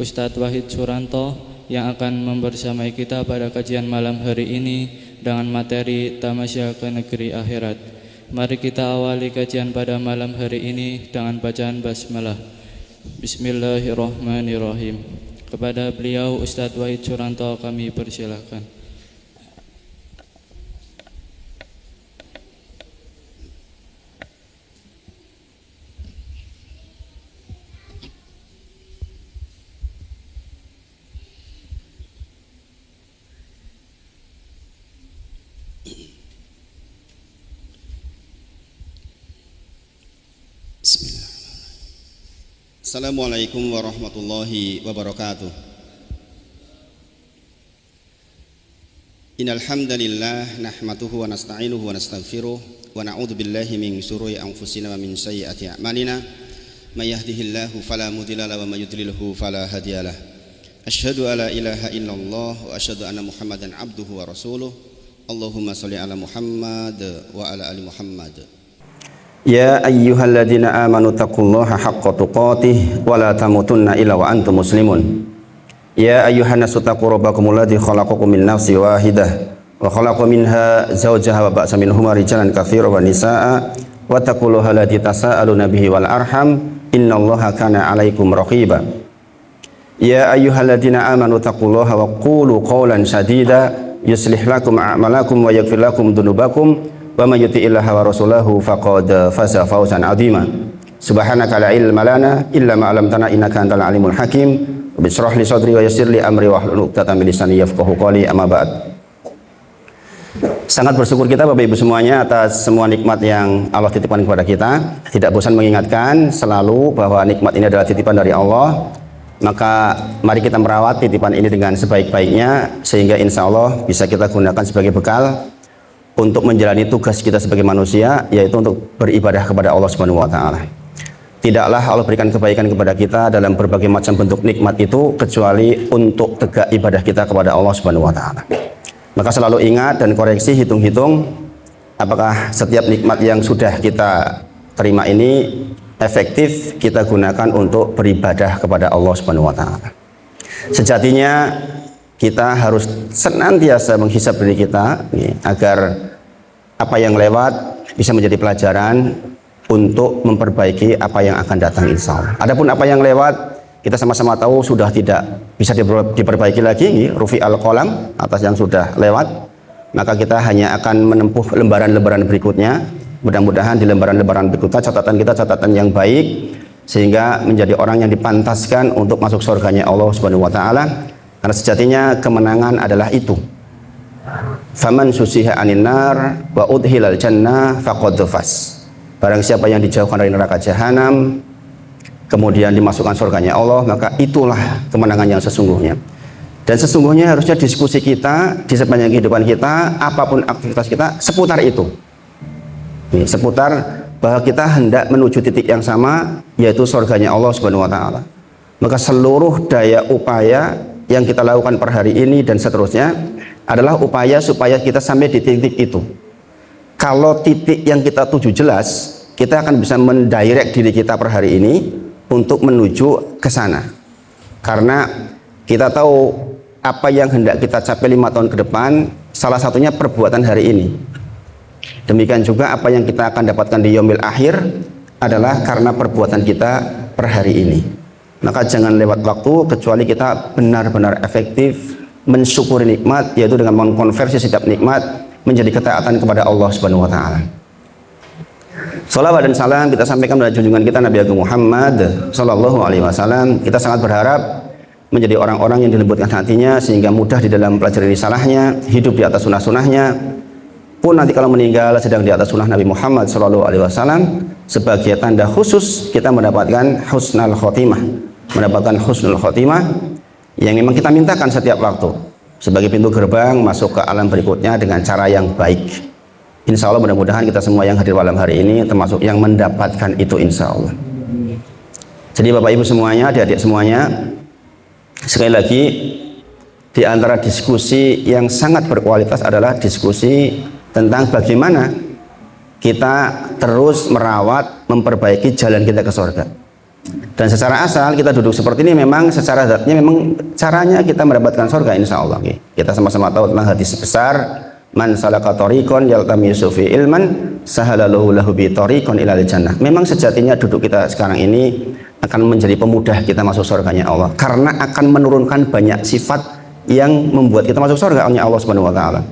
Ustadz Wahid Suranto yang akan membersamai kita pada kajian malam hari ini dengan materi Tamasya ke Negeri Akhirat. Mari kita awali kajian pada malam hari ini dengan bacaan basmalah. Bismillahirrahmanirrahim. Kepada beliau Ustadz Wahid Suranto kami persilahkan. Assalamualaikum warahmatullahi wabarakatuh. Innal hamdalillah nahmaduhu wa nasta'inuhu wa nastaghfiruh wa na'udzu billahi min shururi anfusina wa min sayyiati a'malina. May yahdihillahu fala mudilla lahu wa may yudlilhu fala hadiyalah. Asyhadu alla ilaha illallah wa asyhadu anna Muhammadan abduhu wa rasuluh. Allahumma shalli ala Muhammad wa ala ali Muhammad. Ya ayyuhalladzina amanu taqullaha haqqa tuqatih wa la tamutunna illa wa antum muslimun. Ya ayyuhan nasu taqu rabbakumul ladzi khalaqakum min nafsin wahidah wa khalaqa minha zawjaha wa ba'sa minhuma rijalan katsiran wa nisaa'a wa taqullaha alladzi tasaaluna bihi wal arham innallaha kana 'alaikum raqiba. Ya ayyuhalladzina amanu taqullaha wa qulu qawlan sadida yuslih lakum a'malakum wa yaghfir lakum dzunubakum wa may yuti'illaha wa rasulahu faqad faza fawzan 'azima. Subhanaka la ilma lana illa ma 'allamtana innaka antal alimul hakim. Bishrah li sadri wa yassir li amri wahlul 'uqdatam min lisani yafqahu qawli. Amma ba'd. Sangat bersyukur kita Bapak Ibu semuanya atas semua nikmat yang Allah titipkan kepada kita. Tidak bosan mengingatkan selalu bahwa nikmat ini adalah titipan dari Allah. Maka mari kita merawat titipan ini dengan sebaik-baiknya sehingga insya Allah bisa kita gunakan sebagai bekal untuk menjalani tugas kita sebagai manusia, yaitu untuk beribadah kepada Allah Subhanahu wa taala. Tidaklah Allah berikan kebaikan kepada kita dalam berbagai macam bentuk nikmat itu kecuali untuk tegak ibadah kita kepada Allah Subhanahu wa taala. Maka selalu ingat dan koreksi, hitung-hitung apakah setiap nikmat yang sudah kita terima ini efektif kita gunakan untuk beribadah kepada Allah Subhanahu wa taala. Sejatinya kita harus senantiasa menghisab diri kita agar apa yang lewat bisa menjadi pelajaran untuk memperbaiki apa yang akan datang insya Allah. Adapun apa yang lewat kita sama-sama tahu sudah tidak bisa diperbaiki lagi, rufi al-qalam atas yang sudah lewat, maka kita hanya akan menempuh lembaran-lembaran berikutnya. Mudah-mudahan di lembaran-lembaran berikutnya catatan kita catatan yang baik sehingga menjadi orang yang dipantaskan untuk masuk surganya Allah Subhanahu wa taala. Karena sejatinya kemenangan adalah itu. Faman susiha anin nar wa udhilal jannah faqad faz. Barang siapa yang dijauhkan dari neraka jahanam kemudian dimasukkan surganya Allah, maka itulah kemenangan yang sesungguhnya. Dan sesungguhnya harusnya diskusi kita di sepanjang kehidupan kita, apapun aktivitas kita seputar itu. Seputar bahwa kita hendak menuju titik yang sama, yaitu surganya Allah Subhanahu wa taala. Maka seluruh daya upaya yang kita lakukan per hari ini dan seterusnya adalah upaya supaya kita sampai di titik itu. Kalau titik yang kita tuju jelas, kita akan bisa mendirect diri kita per hari ini untuk menuju ke sana. Karena kita tahu apa yang hendak kita capai 5 tahun ke depan, salah satunya perbuatan hari ini. Demikian juga apa yang kita akan dapatkan di yaumil akhir adalah karena perbuatan kita per hari ini. Maka jangan lewat waktu kecuali kita benar-benar efektif mensyukuri nikmat, yaitu dengan mengkonversi setiap nikmat menjadi ketaatan kepada Allah Subhanahu wa taala. Salawat dan salam kita sampaikan kepada junjungan kita Nabi Agung Muhammad sallallahu alaihi wasallam. Kita sangat berharap menjadi orang-orang yang dilembutkan hatinya sehingga mudah di dalam pelajari risalahnya, hidup di atas sunnah-sunnahnya. Pun nanti kalau meninggal sedang di atas sunnah Nabi Muhammad sallallahu alaihi wasallam, sebagai tanda khusus kita mendapatkan husnul khotimah. Mendapatkan husnul khotimah yang memang kita mintakan setiap waktu sebagai pintu gerbang masuk ke alam berikutnya dengan cara yang baik. Insya Allah mudah-mudahan kita semua yang hadir malam hari ini termasuk yang mendapatkan itu insya Allah. Jadi Bapak Ibu semuanya, adik-adik semuanya, sekali lagi di antara diskusi yang sangat berkualitas adalah diskusi tentang bagaimana kita terus merawat, memperbaiki jalan kita ke surga. Dan secara asal kita duduk seperti ini memang secara zatnya memang caranya kita mendapatkan surga insya Allah. Kita sama-sama tahu tentang hadis besar, man salaka tariqan yaltamisu fi ilman sahalallahu lahu bi tariqan ilal jannah. Memang sejatinya duduk kita sekarang ini akan menjadi pemudah kita masuk surganya Allah, karena akan menurunkan banyak sifat yang membuat kita masuk surga oleh Allah Subhanahu wa taala.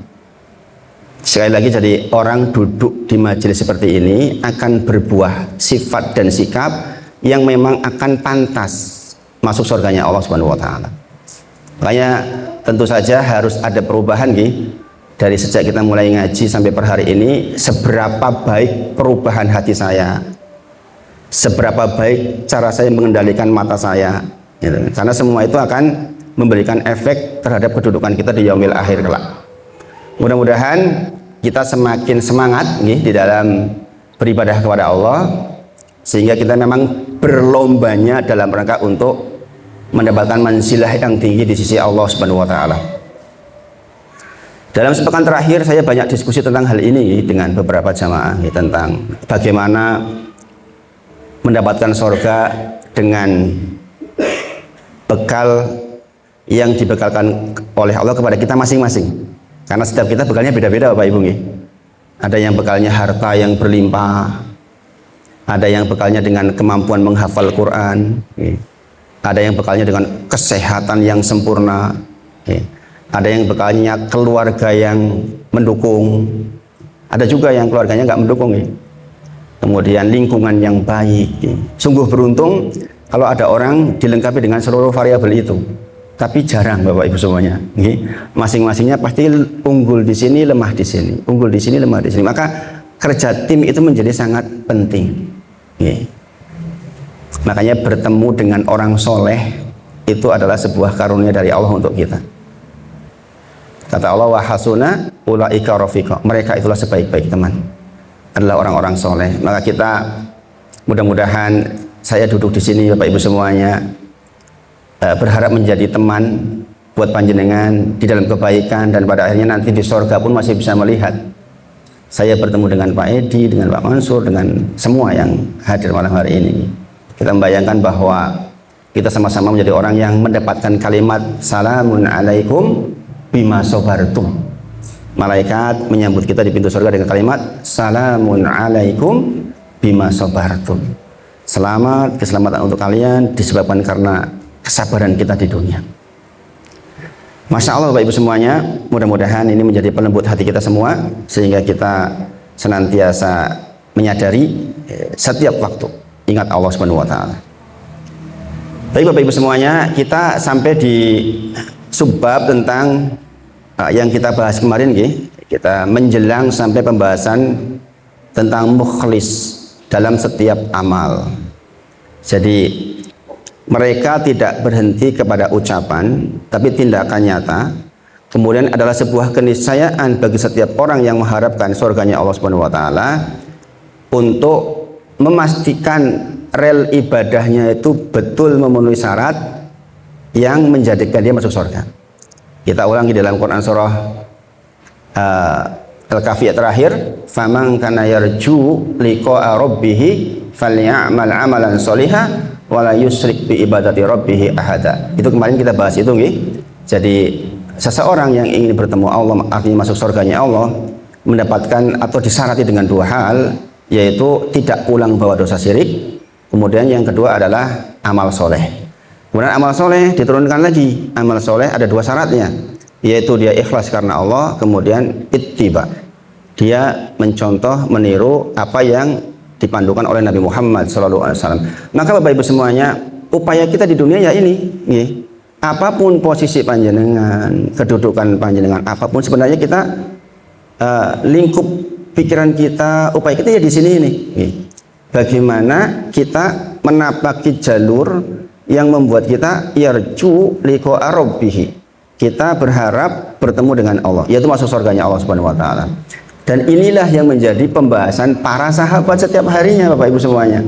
Sekali lagi, jadi orang duduk di majelis seperti ini akan berbuah sifat dan sikap yang memang akan pantas masuk surganya Allah Subhanahu wa taala. Makanya tentu saja harus ada perubahan dari sejak kita mulai ngaji sampai per hari ini. Seberapa baik perubahan hati saya, seberapa baik cara saya mengendalikan mata saya, gitu. Karena semua itu akan memberikan efek terhadap kedudukan kita di yaumil akhir kelak. Mudah-mudahan kita semakin semangat di dalam beribadah kepada Allah, sehingga kita memang berlombanya dalam rangka untuk mendapatkan manzilah yang tinggi di sisi Allah Subhanahu wa taala. Dalam sepekan terakhir saya banyak diskusi tentang hal ini dengan beberapa jamaah tentang bagaimana mendapatkan surga dengan bekal yang dibekalkan oleh Allah kepada kita masing-masing. Karena setiap kita bekalnya beda-beda Bapak Ibu. Ada yang bekalnya harta yang berlimpah, ada yang bekalnya dengan kemampuan menghafal Quran, ada yang bekalnya dengan kesehatan yang sempurna, ada yang bekalnya keluarga yang mendukung, ada juga yang keluarganya nggak mendukung, kemudian lingkungan yang baik. Sungguh beruntung kalau ada orang dilengkapi dengan seluruh variabel itu. Tapi jarang Bapak Ibu semuanya. Masing-masingnya pasti unggul di sini, lemah di sini, unggul di sini, lemah di sini. Maka kerja tim itu menjadi sangat penting. Makanya bertemu dengan orang soleh itu adalah sebuah karunia dari Allah untuk kita. Kata Allah, wa hasuna ulaika rafiqa. Mereka itulah sebaik-baik teman, adalah orang-orang soleh. Maka kita mudah-mudahan, saya duduk di sini Bapak Ibu semuanya, berharap menjadi teman buat panjenengan di dalam kebaikan, dan pada akhirnya nanti di surga pun masih bisa melihat saya bertemu dengan Pak Edi, dengan Pak Mansur, dengan semua yang hadir malam hari ini. Kita membayangkan bahwa kita sama-sama menjadi orang yang mendapatkan kalimat salamun alaikum bima sobartum. Malaikat menyambut kita di pintu surga dengan kalimat salamun alaikum bima sobartum. Selamat, keselamatan untuk kalian disebabkan karena kesabaran kita di dunia. Masya Allah Bapak Ibu semuanya, mudah-mudahan ini menjadi pelembut hati kita semua, sehingga kita senantiasa menyadari setiap waktu ingat Allah Subhanahu wa taala. Baik Bapak Ibu semuanya, kita sampai di subbab tentang yang kita bahas kemarin, kita menjelang sampai pembahasan tentang mukhlis dalam setiap amal. Jadi mereka tidak berhenti kepada ucapan, tapi tindakan nyata. Kemudian adalah sebuah keniscayaan bagi setiap orang yang mengharapkan surganya Allah Subhanahu wa taala untuk memastikan rel ibadahnya itu betul memenuhi syarat yang menjadikan dia masuk surga. Kita ulangi dalam Quran surah Al-Kahfi terakhir, faman kana yarju liqa'a rabbih falyamal amalan sholihan wala yusrik bi ibadati rabbih ahada. Itu kemarin kita bahas itu Jadi seseorang yang ingin bertemu Allah, artinya masuk surganya Allah, mendapatkan atau disyarat dengan dua hal, yaitu tidak pulang bawa dosa syirik, kemudian yang kedua adalah amal soleh. Kemudian amal soleh diturunkan lagi. Amal soleh ada dua syaratnya, yaitu dia ikhlas karena Allah, kemudian ittiba, dia mencontoh, meniru apa yang dipandukan oleh Nabi Muhammad SAW. Maka Bapak Ibu semuanya, upaya kita di dunia ya ini, apapun posisi panjenengan, kedudukan panjenengan, apapun sebenarnya kita lingkup pikiran kita, upaya kita ya di sini ini. Bagaimana kita menapaki jalur yang membuat kita yarju liqa'a rabbih. Kita berharap bertemu dengan Allah, yaitu masuk surganya Allah Subhanahu wa taala. Dan inilah yang menjadi pembahasan para sahabat setiap harinya Bapak Ibu semuanya.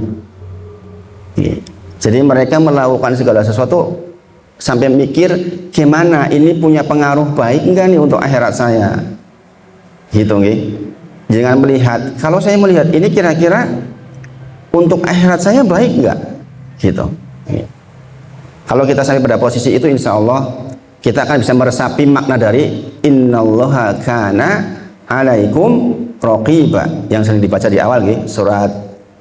Jadi mereka melakukan segala sesuatu sampai mikir gimana ini punya pengaruh baik enggak nih untuk akhirat saya. Gitu Jangan melihat, kalau saya melihat ini kira-kira untuk akhirat saya baik enggak? Gitu. Kalau kita sampai pada posisi itu, insya Allah kita akan bisa meresapi makna dari innallaha kana alaikum raqiba yang sering dibaca di awal surat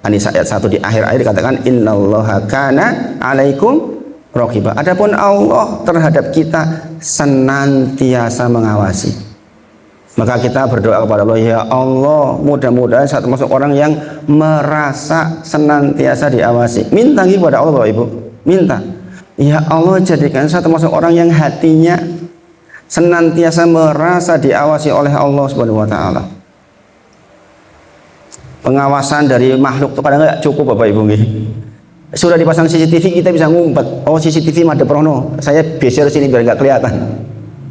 An-Nisa ayat 1 di akhir ayat dikatakan innallaha kana alaikum raqiba. Adapun Allah terhadap kita senantiasa mengawasi. Maka kita berdoa kepada Allah, ya Allah, mudah-mudahan saya termasuk orang yang merasa senantiasa diawasi. Minta kepada Allah Bapak Ibu, minta. Ya Allah, jadikan saya termasuk orang yang hatinya senantiasa merasa diawasi oleh Allah Subhanahu wa taala. Pengawasan dari makhluk itu kadang nggak cukup Bapak Ibu nggih. Sudah dipasang CCTV kita bisa ngumpet. Oh, CCTV Made Prono, saya geser sini biar nggak kelihatan.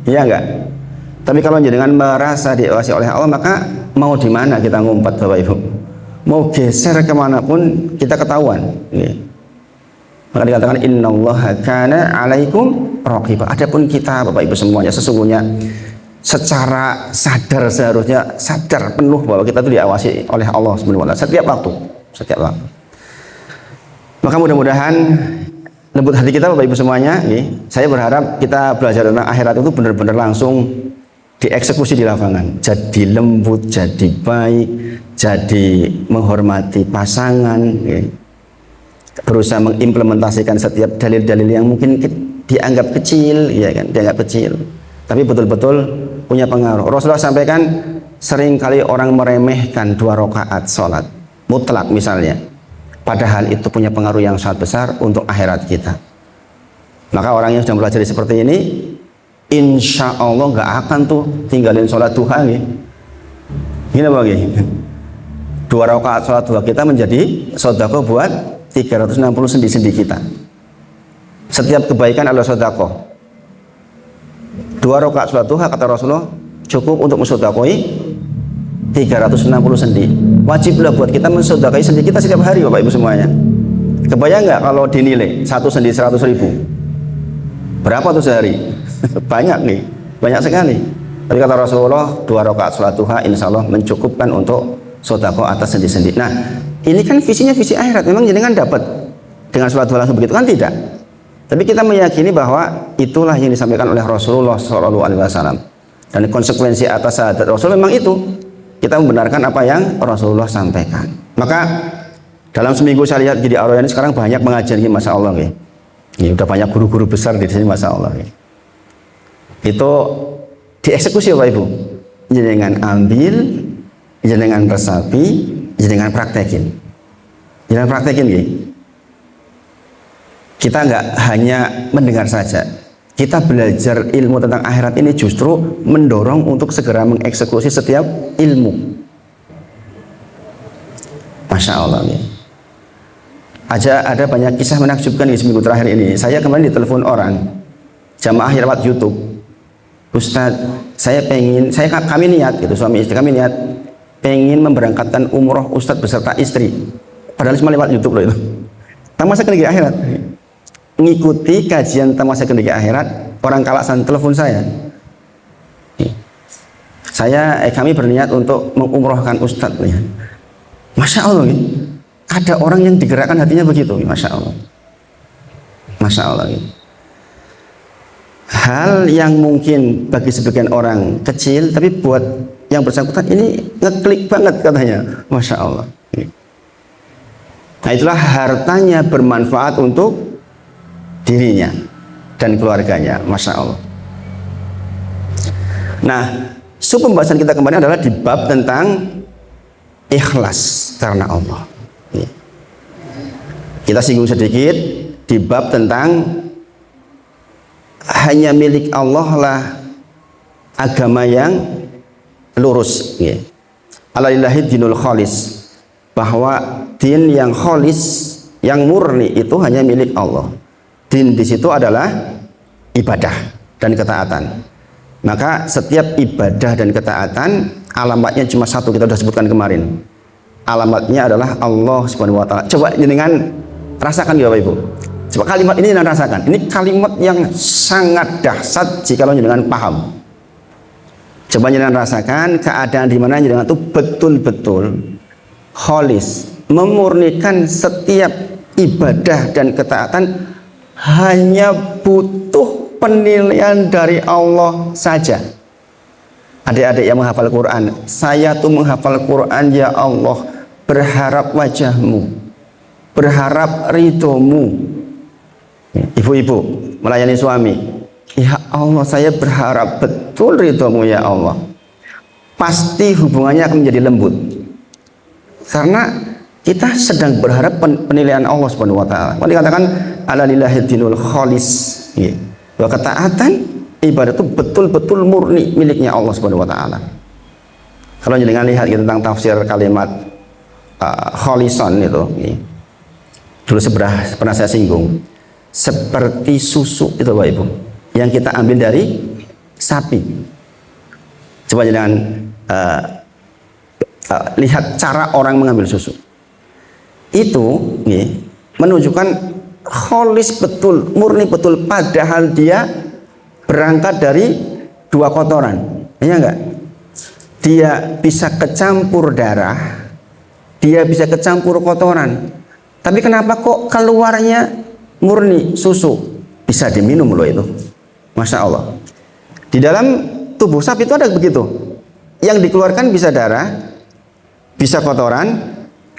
Iya enggak? Tapi kalau jenengan merasa diawasi oleh Allah, maka mau di mana kita ngumpet Bapak Ibu? Mau geser kemanapun kita ketahuan. Maka dikatakan innallaha kana alaikum raqiba. Adapun kita Bapak Ibu semuanya sesungguhnya secara sadar seharusnya sadar penuh bahwa kita itu diawasi oleh Allah Subhanahu wa taala setiap waktu. Maka mudah-mudahan lembut hati kita Bapak Ibu semuanya, saya berharap kita belajar tentang akhirat itu benar-benar langsung dieksekusi di lapangan. Jadi lembut, jadi baik, jadi menghormati pasangan, berusaha mengimplementasikan setiap dalil-dalil yang mungkin dianggap kecil, ya kan, dianggap kecil, tapi betul-betul punya pengaruh. Rasulullah sampaikan seringkali orang meremehkan 2 rakaat sholat mutlak misalnya, padahal itu punya pengaruh yang sangat besar untuk akhirat kita. Maka orang yang sudah belajar seperti ini, insya Allah nggak akan tuh tinggalin sholat duha, gini bagi 2 rakaat sholat duha kita menjadi sedekah buat 360 sendi-sendi kita. Setiap kebaikan adalah sedekah. 2 rakaat salat duha kata Rasulullah cukup untuk mensedekahi 360 sendi. Wajiblah buat kita mensedekahi sendi kita setiap hari Bapak Ibu semuanya. Kebayang nggak kalau dinilai 1 sendi 100.000? Berapa tuh sehari? Banyak nih, banyak sekali. Tapi kata Rasulullah 2 rakaat salat duha insya Allah mencukupkan untuk sedekah atas sendi-sendi. Nah, ini kan visinya visi akhirat. Memang jenengan dapat dengan sholat duha langsung begitu kan? Tidak. Tapi kita meyakini bahwa itulah yang disampaikan oleh Rasulullah SAW. Dan konsekuensi atas syahadat Rasul memang itu. Kita membenarkan apa yang Rasulullah sampaikan. Maka dalam seminggu saya lihat di Ar-Royan ini sekarang banyak mengajar, Masya Allah. Ini udah banyak guru-guru besar di sini, Masya Allah. Itu dieksekusi Bapak Ibu. Jenengan ambil, jenengan resapi, jenengan praktekin. Jenengan praktekin Kita nggak hanya mendengar saja. Kita belajar ilmu tentang akhirat ini justru mendorong untuk segera mengeksekusi setiap ilmu. Masya Allah ada banyak kisah menakjubkan di seminggu terakhir ini. Saya kemarin ditelepon orang jamaah lewat YouTube. Ustadz, kami niat gitu, suami istri kami niat pengen memberangkatkan umroh Ustadz beserta istri, padahal cuma lewat YouTube loh itu. Tamasya Negeri Akhirat, ngikuti kajian Tamasya Negeri Akhirat, orang Kalasan telepon saya. Kami berniat untuk mengumrohkan Ustadz. Masya Allah, ada orang yang digerakkan hatinya begitu, Masya Allah. Masya Allah. Hal yang mungkin bagi sebagian orang kecil, tapi buat yang bersangkutan ini ngeklik banget katanya, Masya Allah. Nah, itulah hartanya bermanfaat untuk dirinya dan keluarganya, Masya Allah. Nah, pembahasan kita kemarin adalah di bab tentang ikhlas karena Allah. Kita singgung sedikit di bab tentang hanya milik Allah lah agama yang lurus. Alalillahi dinul khalis, bahwa din yang khalis, yang murni itu hanya milik Allah. Din di situ adalah ibadah dan ketaatan. Maka setiap ibadah dan ketaatan alamatnya cuma satu, kita sudah sebutkan kemarin. Alamatnya adalah Allah Subhanahu wa taala. Coba jenengan rasakan ya Bapak Ibu. Coba kalimat ini jenengan rasakan. Ini kalimat yang sangat dahsyat jika jenengan paham. Coba jenengan rasakan keadaan di mana jenengan itu betul-betul khalis, memurnikan setiap ibadah dan ketaatan hanya butuh penilaian dari Allah saja. Adik-adik yang menghafal Quran, saya tuh menghafal Quran ya Allah berharap wajahmu, berharap ridhomu. Ibu-ibu melayani suami, ya Allah saya berharap betul ridhomu ya Allah. Pasti hubungannya akan menjadi lembut, karena kita sedang berharap penilaian Allah Subhanahu wa taala. Kalau dikatakan ala lillahi dinul khalis, bahwa ketaatan ibadah itu betul-betul murni miliknya Allah Subhanahu wa taala. Kalau jangan lihat tentang tafsir kalimat kholison itu, dulu pernah saya singgung, seperti susu itu Bapak Ibu yang kita ambil dari sapi. Coba jangan lihat cara orang mengambil susu. Itu menunjukkan kholis betul, murni betul, padahal dia berangkat dari dua kotoran, ya enggak? Dia bisa kecampur darah, dia bisa kecampur kotoran, tapi kenapa kok keluarnya murni susu? Bisa diminum loh itu, Masya Allah. Di dalam tubuh sapi itu ada begitu, yang dikeluarkan bisa darah, bisa kotoran.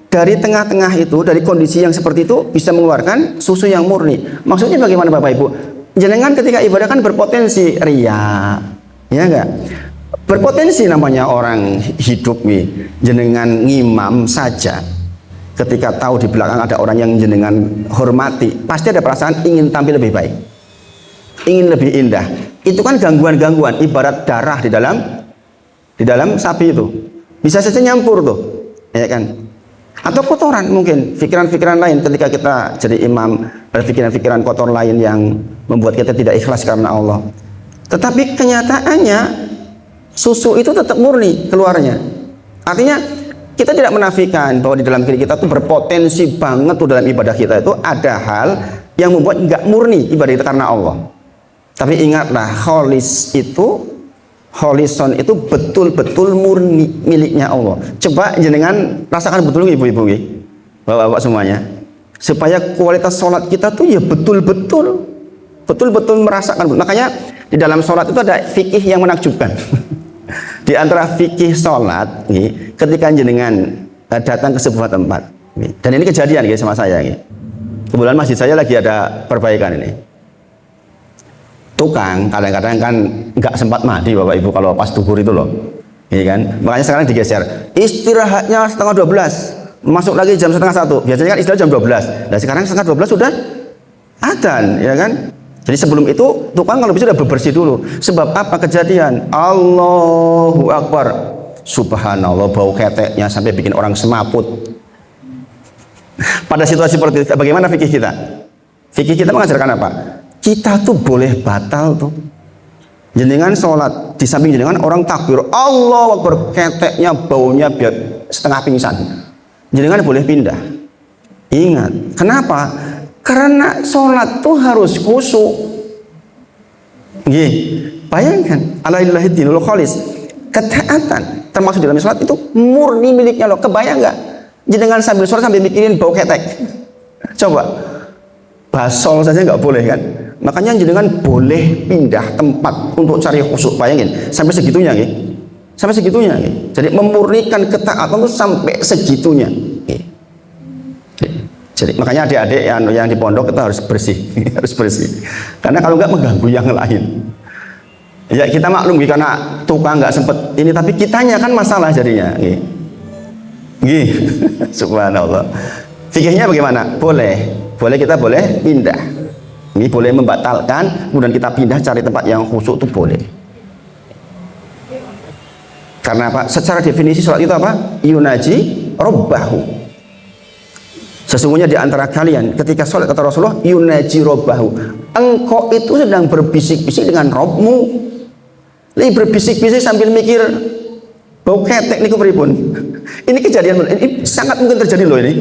Dari tengah-tengah itu, dari kondisi yang seperti itu bisa mengeluarkan susu yang murni. Maksudnya bagaimana Bapak Ibu? Jenengan ketika ibadah kan berpotensi riya, ya enggak? Berpotensi namanya orang hidup nih, jenengan ngimam saja. Ketika tahu di belakang ada orang yang jenengan hormati, pasti ada perasaan ingin tampil lebih baik, ingin lebih indah. Itu kan gangguan-gangguan, ibarat darah di dalam sapi itu. Bisa saja nyampur tuh, ya kan? Atau kotoran mungkin, pikiran-pikiran lain ketika kita jadi imam, berpikiran-pikiran kotor lain yang membuat kita tidak ikhlas karena Allah. Tetapi kenyataannya susu itu tetap murni keluarnya. Artinya kita tidak menafikan bahwa di dalam diri kita tuh berpotensi banget tuh dalam ibadah kita itu ada hal yang membuat nggak murni ibadah kita karena Allah. Tapi ingatlah, Kholison itu betul-betul murni miliknya Allah. Coba jenengan rasakan betul ibu-ibu, bapak-bapak semuanya, supaya kualitas sholat kita tuh ya betul-betul merasakan. Makanya di dalam sholat itu ada fikih yang menakjubkan. Di antara fikih sholat, ketika jenengan datang ke sebuah tempat, dan ini kejadian sama saya, kebetulan masjid saya lagi ada perbaikan ini. Tukang kadang-kadang kan nggak sempat mandi Bapak Ibu kalau pas duhur itu loh, iya kan? Makanya sekarang digeser, istirahatnya setengah 12, masuk lagi jam setengah 1. Biasanya kan istirahat jam 12. Nah sekarang setengah 12 sudah adzan, ya kan? Jadi sebelum itu tukang kalau bisa udah bebersih dulu. Sebab apa kejadian? Allahu Akbar, subhanallah, bau keteknya sampai bikin orang semaput. Pada situasi seperti itu, bagaimana fikih kita? Fikih kita mengajarkan apa? Kita tuh boleh batal tuh. Jenengan sholat di samping jenengan orang takbir Allahu Akbar, keteknya baunya biar setengah pingsan, jenengan boleh pindah. Ingat, kenapa? Karena sholat tuh harus khusyuk. Bayangkan, alaillahi dinul khalis, ketaatan termasuk dalam sholat itu murni miliknya loh. Kebayang nggak? Jenengan sambil sholat sambil mikirin bau ketek. Coba, basol saja nggak boleh kan? Makanya jenengan boleh pindah tempat untuk cari khusyuk. Bayangin sampai segitunya, sampai segitunya. Jadi memurnikan ketaatan itu sampai segitunya. Jadi makanya adik-adik yang di pondok itu harus bersih, harus bersih. Karena kalau nggak mengganggu yang lain. Ya kita maklum karena tukang nggak sempet ini, tapi kitanya kan masalah jadinya. Subhanallah. Fikihnya bagaimana? Boleh kita boleh pindah. Ini boleh membatalkan, kemudian kita pindah cari tempat yang khusyuk itu boleh. Karena apa? Secara definisi sholat itu apa? Yunaji robbahu. Sesungguhnya di antara kalian ketika sholat, kata Rasulullah, yunaji robbahu, engkau itu sedang berbisik-bisik dengan Robmu. Lagi berbisik-bisik sambil mikir bau ketek niku pripun. Ini kejadian, ini sangat mungkin terjadi loh ini.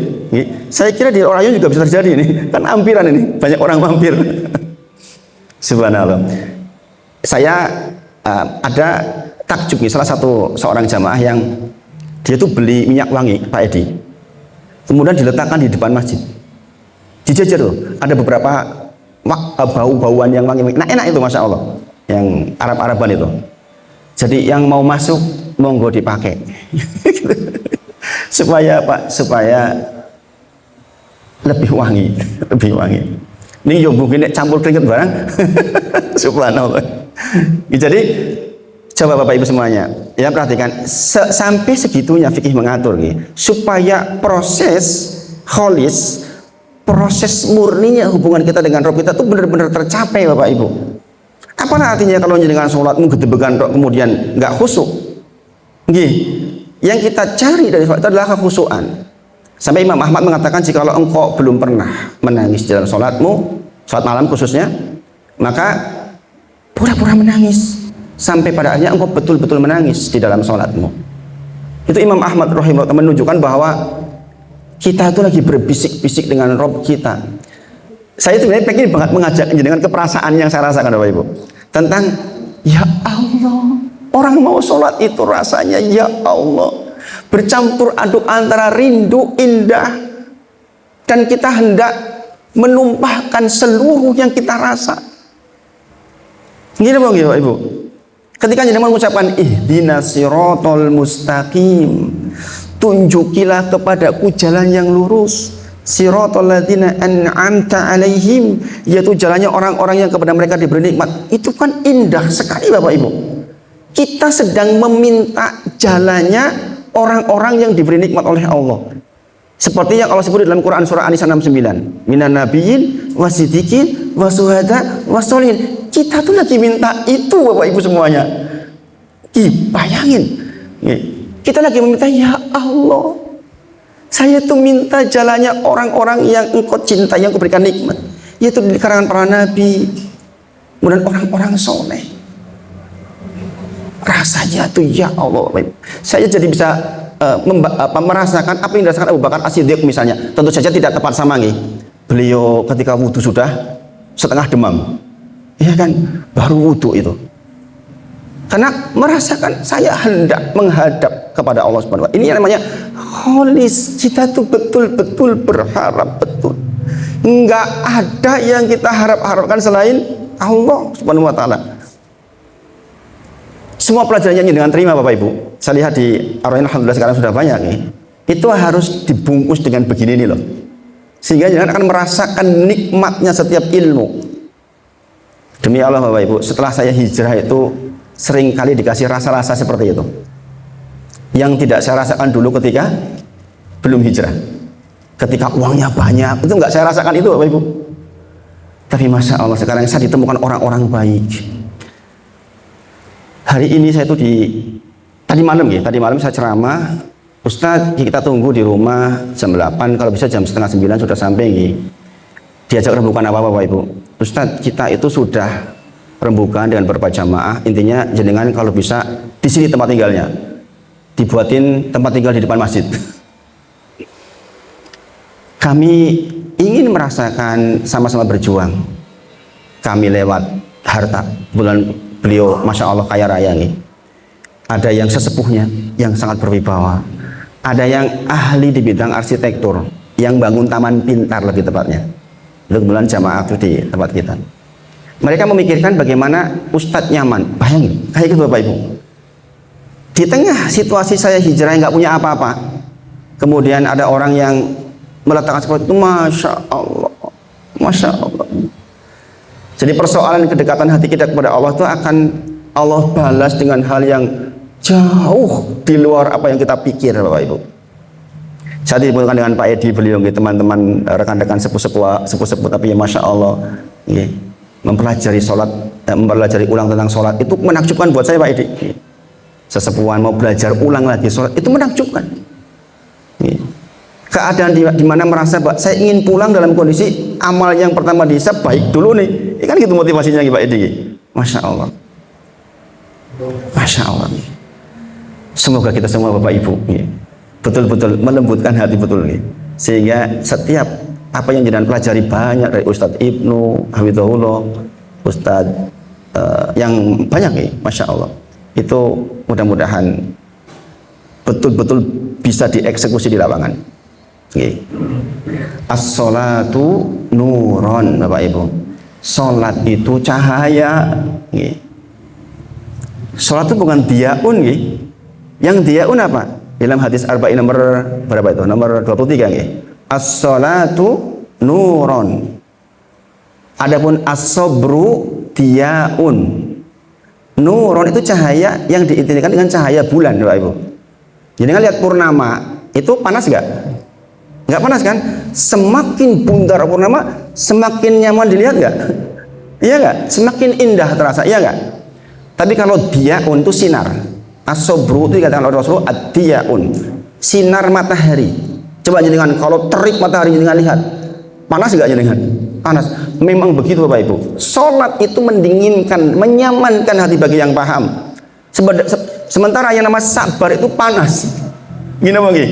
Saya kira di Orayon juga bisa terjadi ini. Kan ampiran ini, banyak orang mampir. Subhanallah. Saya ada takjub nih, salah satu seorang jamaah yang dia tuh beli minyak wangi Pak Edi, kemudian diletakkan di depan masjid. dijajar tuh. Ada beberapa bau-bauan yang wangi. Nah enak itu Masya Allah. Yang Arab-Araban itu. Jadi yang mau masuk monggo dipakai. Supaya Pak, supaya lebih wangi, lebih wangi. Ini yo mungkin campur keringet barang. Subhanallah. Jadi coba Bapak Ibu semuanya, ya perhatikan sampai segitunya fikih mengatur supaya proses kholis, proses murninya hubungan kita dengan Rob kita itu benar-benar tercapai Bapak Ibu. Apa artinya kalau dengan sholatmu gedebegan kemudian nggak khusyuk? Yang kita cari dari sholat itu adalah kekhusyuan. Sampai Imam Ahmad mengatakan jikalau engkau belum pernah menangis dalam sholatmu, sholat malam khususnya, maka pura-pura menangis sampai pada akhirnya engkau betul-betul menangis di dalam sholatmu. Itu Imam Ahmad rahimahullah menunjukkan bahwa kita itu lagi berbisik-bisik dengan Rob kita. Saya sebenarnya pengen banget mengajak dengan keperasaan yang saya rasakan Bapak Ibu tentang ya Allah, orang mau sholat itu rasanya ya Allah bercampur aduk antara rindu indah dan kita hendak menumpahkan seluruh yang kita rasa. Gini Bapak Ibu, ketika jenengan mengucapkan ihdinas siratal mustaqim, tunjukilah kepadaku jalan yang lurus, siratal ladzina an'amta alaihim, yaitu jalannya orang-orang yang kepada mereka diberi nikmat. Itu kan indah sekali Bapak Ibu. Kita sedang meminta jalannya orang-orang yang diberi nikmat oleh Allah. Seperti yang Allah sebut dalam Quran surah An-Nisa 69, minan nabiyyin wasiddiqin wasuhada wasolin. Kita tuh lagi minta itu Bapak Ibu semuanya. Bayangin, kita lagi meminta ya Allah, saya tuh minta jalannya orang-orang yang engkau cintai, yang kau berikan nikmat, yaitu di kalangan para nabi, kemudian orang-orang soleh. Rasanya tuh ya Allah, saya jadi bisa merasakan apa yang dirasakan Abu Bakar As-Siddiq misalnya. Tentu saja tidak tepat sama nih. Beliau ketika wudhu sudah setengah demam, ya kan, baru wudhu itu. Karena merasakan saya hendak menghadap kepada Allah Subhanahu wa Ta'ala. Ini yang namanya kholis. Kita tuh betul-betul berharap betul. Enggak ada yang kita harapkan selain Allah Subhanahu wa Ta'ala. Semua pelajaran yang dengan terima Bapak Ibu, saya lihat di Ar-Rahman alhamdulillah sekarang sudah banyak nih. Itu harus dibungkus dengan begini nih loh. Sehingga jangan akan merasakan nikmatnya setiap ilmu. Demi Allah Bapak Ibu, setelah saya hijrah itu sering kali dikasih rasa-rasa seperti itu yang tidak saya rasakan dulu ketika belum hijrah. Ketika uangnya banyak, itu nggak saya rasakan itu Bapak Ibu. Tapi Masya Allah sekarang saya ditemukan orang-orang baik. Hari ini saya itu tadi malam saya ceramah, Ustadz kita tunggu di rumah jam 8, kalau bisa jam setengah 9 sudah sampai. Diajak rembukan apa Bapak Ibu? Ustadz kita itu sudah rembukan dengan beberapa jamaah, intinya jenengan kalau bisa di sini tempat tinggalnya, dibuatin tempat tinggal di depan masjid. Kami ingin merasakan sama-sama berjuang. Kami lewat harta, bulan beliau Masya Allah kaya raya nih. Ada yang sesepuhnya yang sangat berwibawa, ada yang ahli di bidang arsitektur yang bangun taman pintar lebih tepatnya. Itu kebetulan jamaah itu di tempat kita. Mereka memikirkan bagaimana Ustadz nyaman. Bayangin, kayak gitu Bapak Ibu. Di tengah situasi saya hijrah nggak punya apa-apa, kemudian ada orang yang meletakkan seperti itu, Masya Allah, Masya Allah. Jadi persoalan kedekatan hati kita kepada Allah itu akan Allah balas dengan hal yang jauh di luar apa yang kita pikir Bapak Ibu. Saya dihubungkan dengan Pak Edi, beliau teman-teman rekan-rekan sepuh-sepuh tapi ya Masya Allah mempelajari sholat, mempelajari ulang tentang sholat itu menakjubkan buat saya Pak Edi. Sesepuhan mau belajar ulang lagi sholat itu menakjubkan. Keadaan di mana merasa saya ingin pulang dalam kondisi amal yang pertama dihisab baik dulu nih. Kan gitu motivasinya Pak Edi. Masya Allah. Masya Allah. Semoga kita semua Bapak Ibu betul-betul melembutkan hati betul nih. Sehingga setiap apa yang jenengan pelajari banyak dari Ustadz Ibnu Hafizahullah, Ustadz yang banyak nih, Masya Allah. Itu mudah-mudahan betul-betul bisa dieksekusi di lapangan. As-sholatu nuron, Bapak Ibu. Salat itu cahaya. Salat itu bukan diaun, yang diaun apa? Dalam hadis arba'in nomor berapa itu? Nomor 23, as-salatu nuron. Adapun as-sabru diaun. Nuron itu cahaya yang diidentikan dengan cahaya bulan, Bapak Ibu. Jadi kan lihat purnama itu panas nggak? Nggak panas kan? Semakin bundar purnama, semakin nyaman dilihat nggak? Iya nggak? Semakin indah terasa, iya nggak? Tapi kalau diaun itu sinar. As-sabru itu dikatakan oleh Rasulullah ad-diaun, sinar matahari. Coba jenengan kalau terik matahari jenengan lihat, panas nggak jenengan? Panas. Memang begitu Bapak Ibu. Salat itu mendinginkan, menyamankan hati bagi yang paham. Sementara yang nama sabar itu panas. Gini bagi.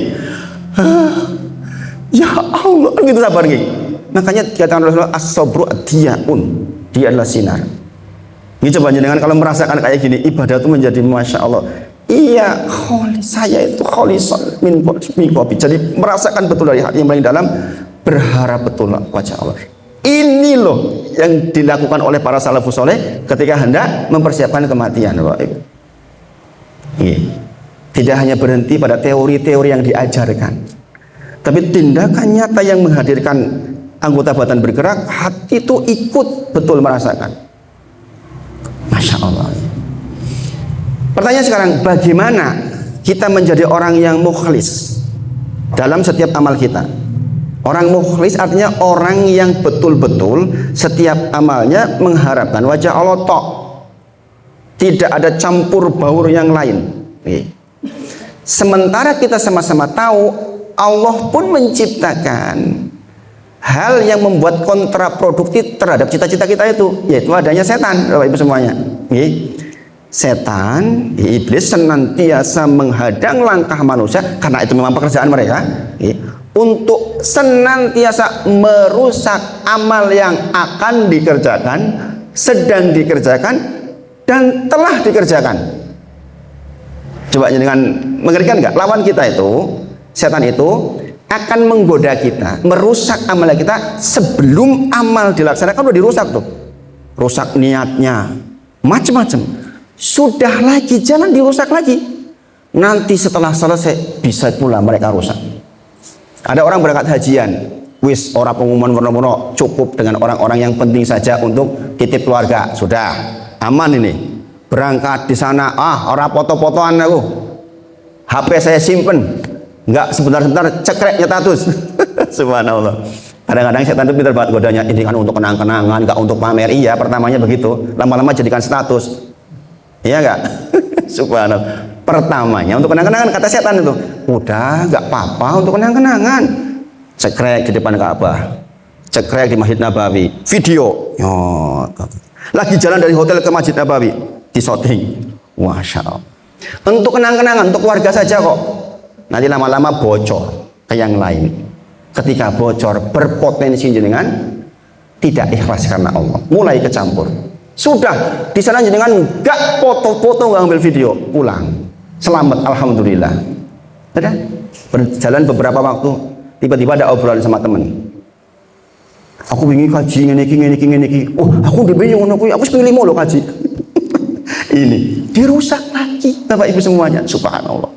Ya Allah, gitu sabar gini. Makanya dikatakan Rasulullah as-sabru ad-diaun, dia adalah sinar. Ini coba jenengan kalau merasakan kayak gini, ibadah itu menjadi masya Allah. Iya, saya itu kholisan min kopi. Jadi merasakan betul dari hati yang paling dalam, berharap betul wajah Allah. Ini loh yang dilakukan oleh para salafus soleh ketika hendak mempersiapkan kematian, Bapak Ibu. Tidak hanya berhenti pada teori-teori yang diajarkan, tapi tindakan nyata yang menghadirkan anggota badan bergerak, hati itu ikut betul merasakan. Masya Allah. Pertanyaan sekarang, bagaimana kita menjadi orang yang mukhlis dalam setiap amal kita? Orang mukhlis artinya orang yang betul-betul setiap amalnya mengharapkan wajah Allah tok. Tidak ada campur baur yang lain. Sementara kita sama-sama tahu Allah pun menciptakan hal yang membuat kontraproduktif terhadap cita-cita kita itu, yaitu adanya setan, Bapak Ibu semuanya. Setan, iblis senantiasa menghadang langkah manusia, karena itu memang pekerjaan mereka, untuk senantiasa merusak amal yang akan dikerjakan, sedang dikerjakan, dan telah dikerjakan. Coba dengan mengerikan nggak? Lawan kita itu, setan itu akan menggoda kita, merusak amal kita sebelum amal dilaksanakan. Udah dirusak tuh, rusak niatnya, macam-macam. Sudah lagi jalan dirusak lagi. Nanti setelah selesai bisa pula mereka rusak. Ada orang berangkat hajian, wis ora pengumuman warna-warna, cukup dengan orang-orang yang penting saja untuk titip keluarga, sudah aman ini. Berangkat di sana, orang foto-fotoan aku, HP saya simpen, nggak sebentar-sebentar cekrek status. Subhanallah. Kadang-kadang setan itu pintar banget godanya, ini kan untuk kenang-kenangan, nggak untuk pamer. Iya, pertamanya begitu, lama-lama jadikan status. Iya nggak? Subhanallah. Pertamanya untuk kenang-kenangan, kata setan itu, udah nggak apa-apa untuk kenang-kenangan. Cekrek di depan Ka'bah, cekrek di Masjid Nabawi, video. Lagi jalan dari hotel ke Masjid Nabawi, di shooting. Masya Allah. Untuk kenang-kenangan, untuk keluarga saja kok. Nanti lama-lama bocor ke yang lain. Ketika bocor, berpotensi jenengan tidak ikhlas karena Allah, mulai kecampur. Sudah di sana jenengan nggak foto-foto, nggak ambil video, pulang selamat, alhamdulillah. Ada berjalan beberapa waktu, tiba-tiba ada obrolan sama temen, aku ingin kaji ini. Oh, aku udah bingung, aku pilih mau lo kaji. Ini dirusak lagi, Bapak Ibu semuanya. Subhanallah.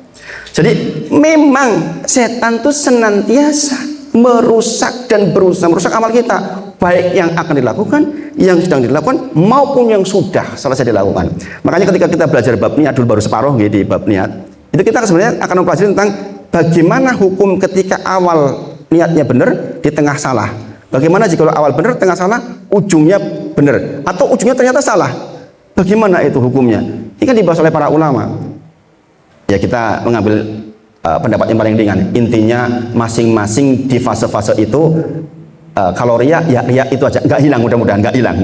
Jadi memang setan itu senantiasa merusak dan berusaha merusak amal kita, baik yang akan dilakukan, yang sedang dilakukan, maupun yang sudah selesai dilakukan. Makanya ketika kita belajar bab niat dulu, baru separuh di bab niat, itu kita sebenarnya akan mempelajari tentang bagaimana hukum ketika awal niatnya benar, di tengah salah. Bagaimana jika awal benar, tengah salah, ujungnya benar, atau ujungnya ternyata salah. Bagaimana itu hukumnya? Ini kan dibahas oleh para ulama. Ya, kita mengambil pendapat yang paling ringan. Intinya masing-masing di fase-fase itu, kalau ria, ya ria itu aja, nggak hilang, mudah-mudahan nggak hilang.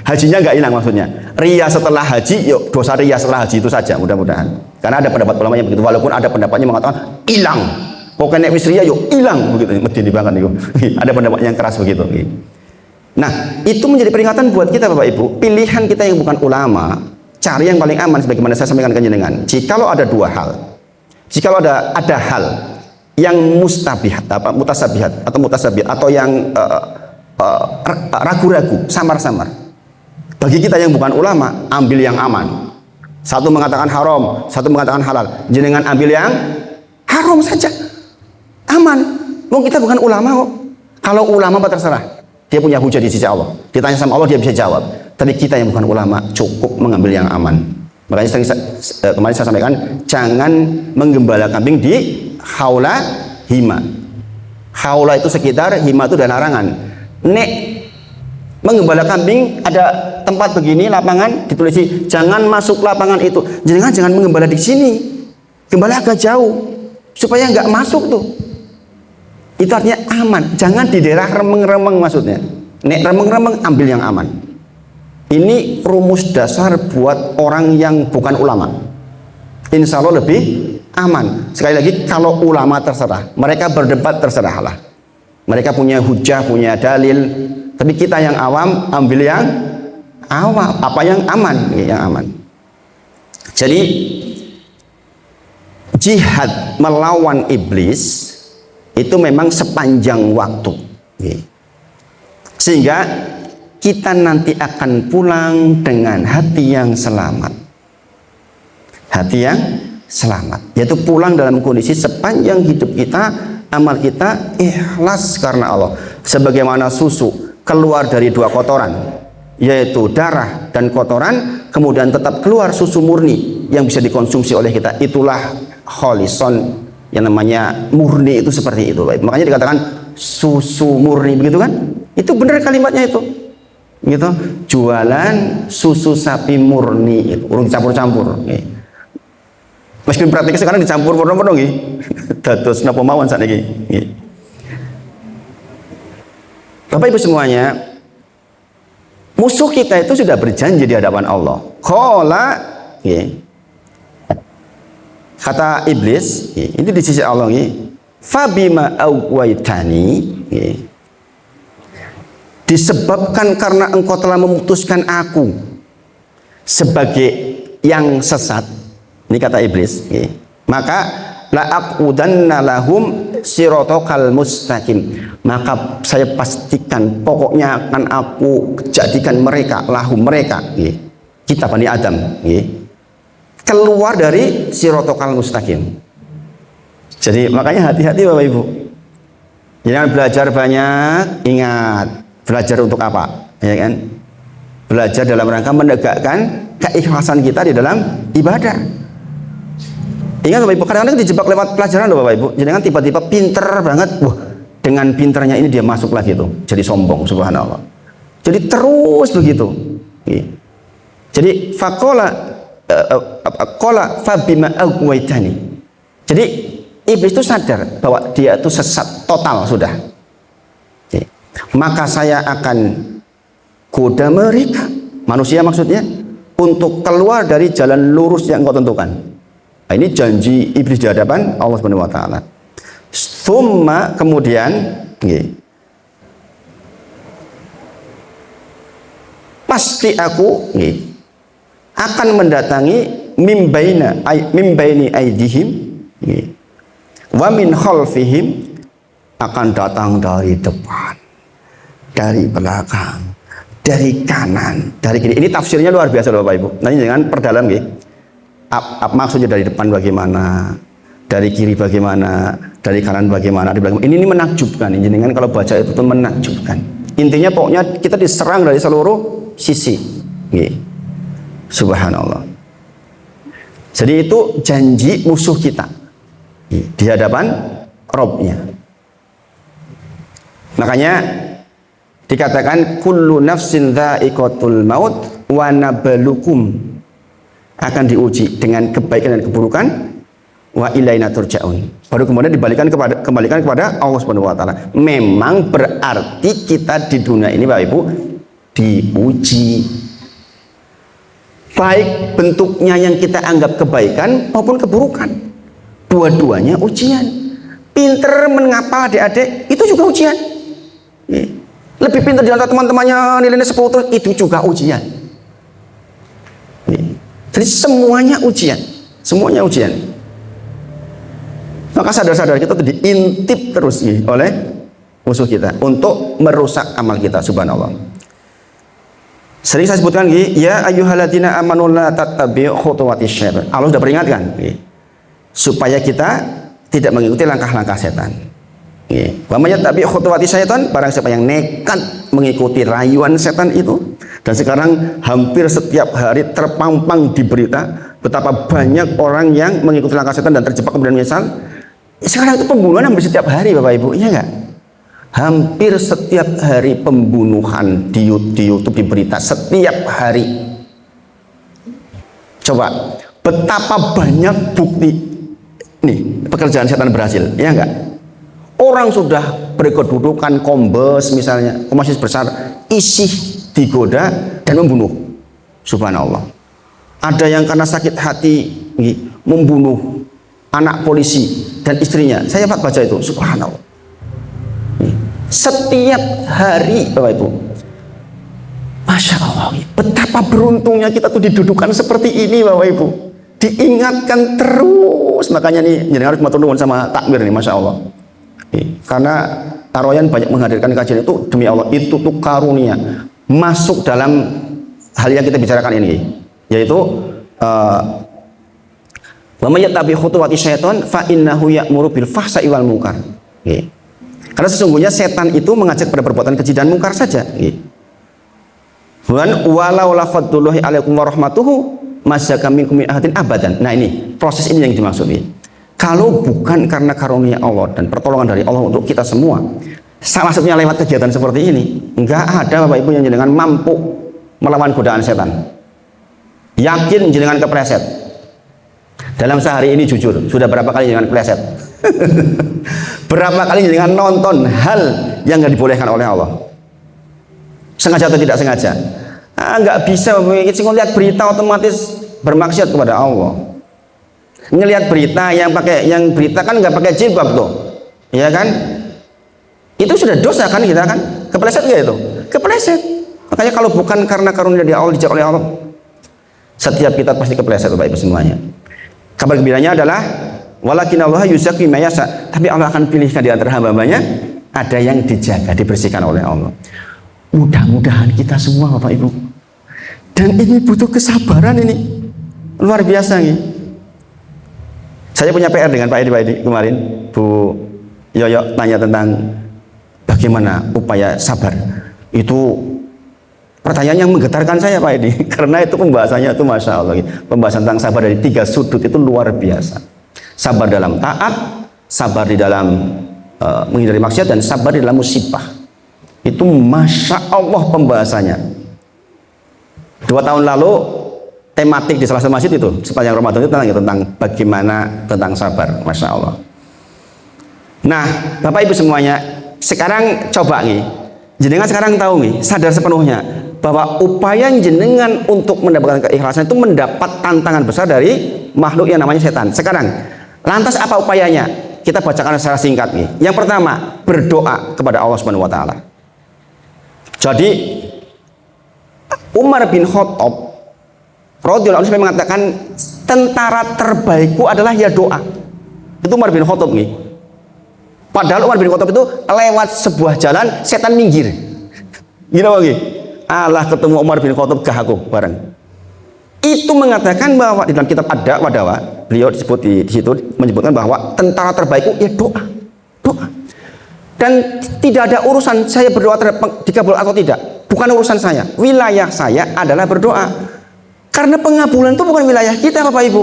Hajinya nggak hilang maksudnya. Ria setelah haji, yuk dosa ria setelah haji itu saja, mudah-mudahan. Karena ada pendapat ulama yang begitu, walaupun ada pendapatnya mengatakan hilang. Pokoknya wis ria yuk hilang begitu, mesti dibangun itu. Ada pendapat yang keras begitu. Nah, itu menjadi peringatan buat kita Bapak Ibu. Pilihan kita yang bukan ulama, cari yang paling aman sebagaimana saya sampaikan ke jenengan. Jikalau ada dua hal, jikalau ada hal yang mustabihat, mutasabihat atau yang ragu-ragu, samar-samar. Bagi kita yang bukan ulama, ambil yang aman. Satu mengatakan haram, satu mengatakan halal. Jenengan ambil yang haram saja, aman. Mau kita bukan ulama kok. Kalau ulama terserah, dia punya hujah di sisi Allah. Ditanya sama Allah dia bisa jawab. Tapi kita yang bukan ulama cukup mengambil yang aman. Makanya kemarin saya sampaikan, jangan menggembala kambing di haula hima. Haula itu sekitar, hima itu dan larangan. Nek menggembala kambing ada tempat begini, lapangan, ditulis jangan masuk lapangan itu. Jangan menggembala di sini. Gembala agak jauh supaya nggak masuk tuh. Itu artinya aman. Jangan di daerah remeng-remeng maksudnya. Nek remeng-remeng ambil yang aman. Ini rumus dasar buat orang yang bukan ulama. Insya Allah lebih aman. Sekali lagi, kalau ulama terserah, mereka berdebat terserahlah. Mereka punya hujah, punya dalil. Tapi kita yang awam ambil yang awam, apa yang aman, yang aman. Jadi jihad melawan iblis itu memang sepanjang waktu. Sehingga kita nanti akan pulang dengan hati yang selamat. Hati yang selamat, yaitu pulang dalam kondisi sepanjang hidup kita, amal kita ikhlas karena Allah. Sebagaimana susu keluar dari dua kotoran, yaitu darah dan kotoran, kemudian tetap keluar susu murni yang bisa dikonsumsi oleh kita. Itulah kholison, yang namanya murni itu seperti itu. Makanya dikatakan susu murni, begitu kan? Itu benar kalimatnya itu. Gitu, jualan susu sapi murni itu urung campur-campur. Meskipun praktiknya sekarang dicampur porno-porno nggih. Dados napa mawon sakniki. Bapak Ibu semuanya, musuh kita itu sudah berjanji di hadapan Allah. Qala, kata iblis, ini di sisi Allah nggih. Fabima awaitani, disebabkan karena engkau telah memutuskan aku sebagai yang sesat, ini kata iblis, maka la'aqudanna lahum siratal mustaqim, maka saya pastikan pokoknya akan aku jadikan mereka, lahum mereka, kita Bani Adam, keluar dari siratal mustaqim. Jadi makanya hati-hati Bapak Ibu, jangan belajar banyak, ingat belajar untuk apa, ya kan? Belajar dalam rangka menegakkan keikhlasan kita di dalam ibadah. Ingat Bapak Ibu, kadang-kadang dijebak lewat pelajaran loh Bapak Ibu. Jadi kan tiba-tiba pinter banget, wah dengan pinternya ini dia masuk lagi tuh, jadi sombong, subhanallah. Jadi terus begitu. Jadi qala fabima aghwaytani. Jadi iblis itu sadar bahwa dia itu sesat total sudah. Maka saya akan goda mereka, manusia maksudnya, untuk keluar dari jalan lurus yang kau tentukan. Nah, ini janji iblis di hadapan Allah Subhanahu wa taala. Tsumma, kemudian pasti aku akan mendatangi mimbaini aidihim wa min khalfihim, akan datang dari depan, dari belakang, dari kanan, dari kiri. Ini tafsirnya luar biasa loh Bapak Ibu. Nanti jangan perdalam maksudnya dari depan bagaimana, dari kiri bagaimana, dari kanan bagaimana, dari belakang. Ini menakjubkan. Ini dengan kalau baca itu tuh menakjubkan. Intinya pokoknya kita diserang dari seluruh sisi. Subhanallah. Jadi itu janji musuh kita di hadapan Robnya. Makanya dikatakan kullu nafsin dha'iqatul maut wa nabluukum, akan diuji dengan kebaikan dan keburukan, wa ilaina turja'un, baru kemudian kembalikan kepada Allah Subhanahu wa taala. Memang berarti kita di dunia ini Bapak Ibu diuji, baik bentuknya yang kita anggap kebaikan maupun keburukan, dua-duanya ujian. Pinter mengapa adik-adik itu juga ujian. Lebih pintar di antara teman-temannya nilainya 10 terus, itu juga ujian. Jadi semuanya ujian, semuanya ujian. Maka sadar-sadar kita tuh diintip terus oleh musuh kita untuk merusak amal kita. Subhanallah. Sering saya sebutkan ya ayyuhalladzina amanu la tattabi'u khutuwatis syaitan. Allah sudah peringatkan supaya kita tidak mengikuti langkah-langkah setan. Wa may yattabi' khutuwatis syaitan, barang siapa yang nekat mengikuti rayuan setan itu. Dan sekarang hampir setiap hari terpampang di berita betapa banyak orang yang mengikuti langkah setan dan terjebak kemudian menyesal. Sekarang itu pembunuhan hampir setiap hari, Bapak Ibu, iya enggak? Hampir setiap hari pembunuhan di YouTube, di berita setiap hari. Coba betapa banyak bukti nih pekerjaan setan berhasil, ya enggak? Orang sudah berkedudukan kombes misalnya, komisaris besar, isih digoda dan membunuh. Subhanallah. Ada yang karena sakit hati membunuh anak polisi dan istrinya. Saya baca itu, subhanallah. Setiap hari, Bapak Ibu. Masya Allah, betapa beruntungnya kita tuh didudukan seperti ini, Bapak Ibu. Diingatkan terus, makanya nih jadi harus matur nuwun sama takmir nih, Masya Allah. Karena Taroyan banyak menghadirkan kajian itu, demi Allah itu tuh karunia masuk dalam hal yang kita bicarakan ini, yaitu wa may yattabi' khutuwatis syaitan fa innahu ya'muru bil fahsya'i wal munkar. Karena sesungguhnya setan itu mengajak pada perbuatan keji dan mungkar saja. Bukan walau la fadlullahi alaikum wa rahmatuhu masyaka minkum min ahadin abadan. Nah, ini proses ini yang dimaksud. Kalau bukan karena karunia Allah dan pertolongan dari Allah untuk kita semua, salah satunya lewat kegiatan seperti ini, enggak ada Bapak Ibu yang jenengan mampu melawan godaan setan. Yakin jenengan kepleset. Dalam sehari ini jujur, sudah berapa kali jenengan kepleset? Berapa kali jenengan nonton hal yang nggak dibolehkan oleh Allah? Sengaja atau tidak sengaja? Nggak bisa melihat berita otomatis bermaksiat kepada Allah. Ngelihat berita yang berita kan nggak pakai jilbab tuh, ya kan? Itu sudah dosa kan, kita kan kepleset nggak itu? Kepleset. Makanya kalau bukan karena karunia dari Allah, dijak oleh Allah, setiap kita pasti kepleset, Bapak Ibu semuanya. Kabar gembiranya adalah walakin Allah yuzakki may yasha, tapi Allah akan pilihkan di antara hamba-hambanya ada yang dijaga, dibersihkan oleh Allah. Mudah-mudahan kita semua, Bapak Ibu. Dan ini butuh kesabaran, ini luar biasa nih. Saya punya PR dengan Pak Edi kemarin. Bu Yoyo tanya tentang bagaimana upaya sabar. Itu pertanyaan yang menggetarkan saya, Pak Edi, karena itu pembahasannya itu Masya Allah. Pembahasan tentang sabar dari 3 sudut itu luar biasa. Sabar dalam taat, sabar di dalam menghindari maksiat, dan sabar di dalam musibah. Itu Masya Allah pembahasannya. 2 tahun lalu tematik di salah satu masjid itu sepanjang Ramadan itu tentang bagaimana tentang sabar, Masya Allah. Nah, Bapak Ibu semuanya, sekarang coba nih, jenengan sekarang tahu nih, sadar sepenuhnya bahwa upaya jenengan untuk mendapatkan keikhlasan itu mendapat tantangan besar dari makhluk yang namanya setan. Sekarang, lantas apa upayanya? Kita bacakan secara singkat nih. Yang pertama, berdoa kepada Allah Subhanahu wa taala. Jadi Umar bin Khattab radhiyallahu anhu mengatakan tentara terbaikku adalah ya doa. Itu Umar bin Khattab nih. Padahal Umar bin Khattab itu lewat sebuah jalan, setan minggir. Gini lagi. Allah ketemu Umar bin Khattab gah aku bareng. Itu mengatakan bahwa di dalam kitab Ad-Da'wah, beliau disebut di situ menyebutkan bahwa tentara terbaikku ya doa. Doa. Dan tidak ada urusan saya berdoa dikabul atau tidak. Bukan urusan saya. Wilayah saya adalah berdoa. Karena pengabulan itu bukan wilayah kita, Bapak Ibu.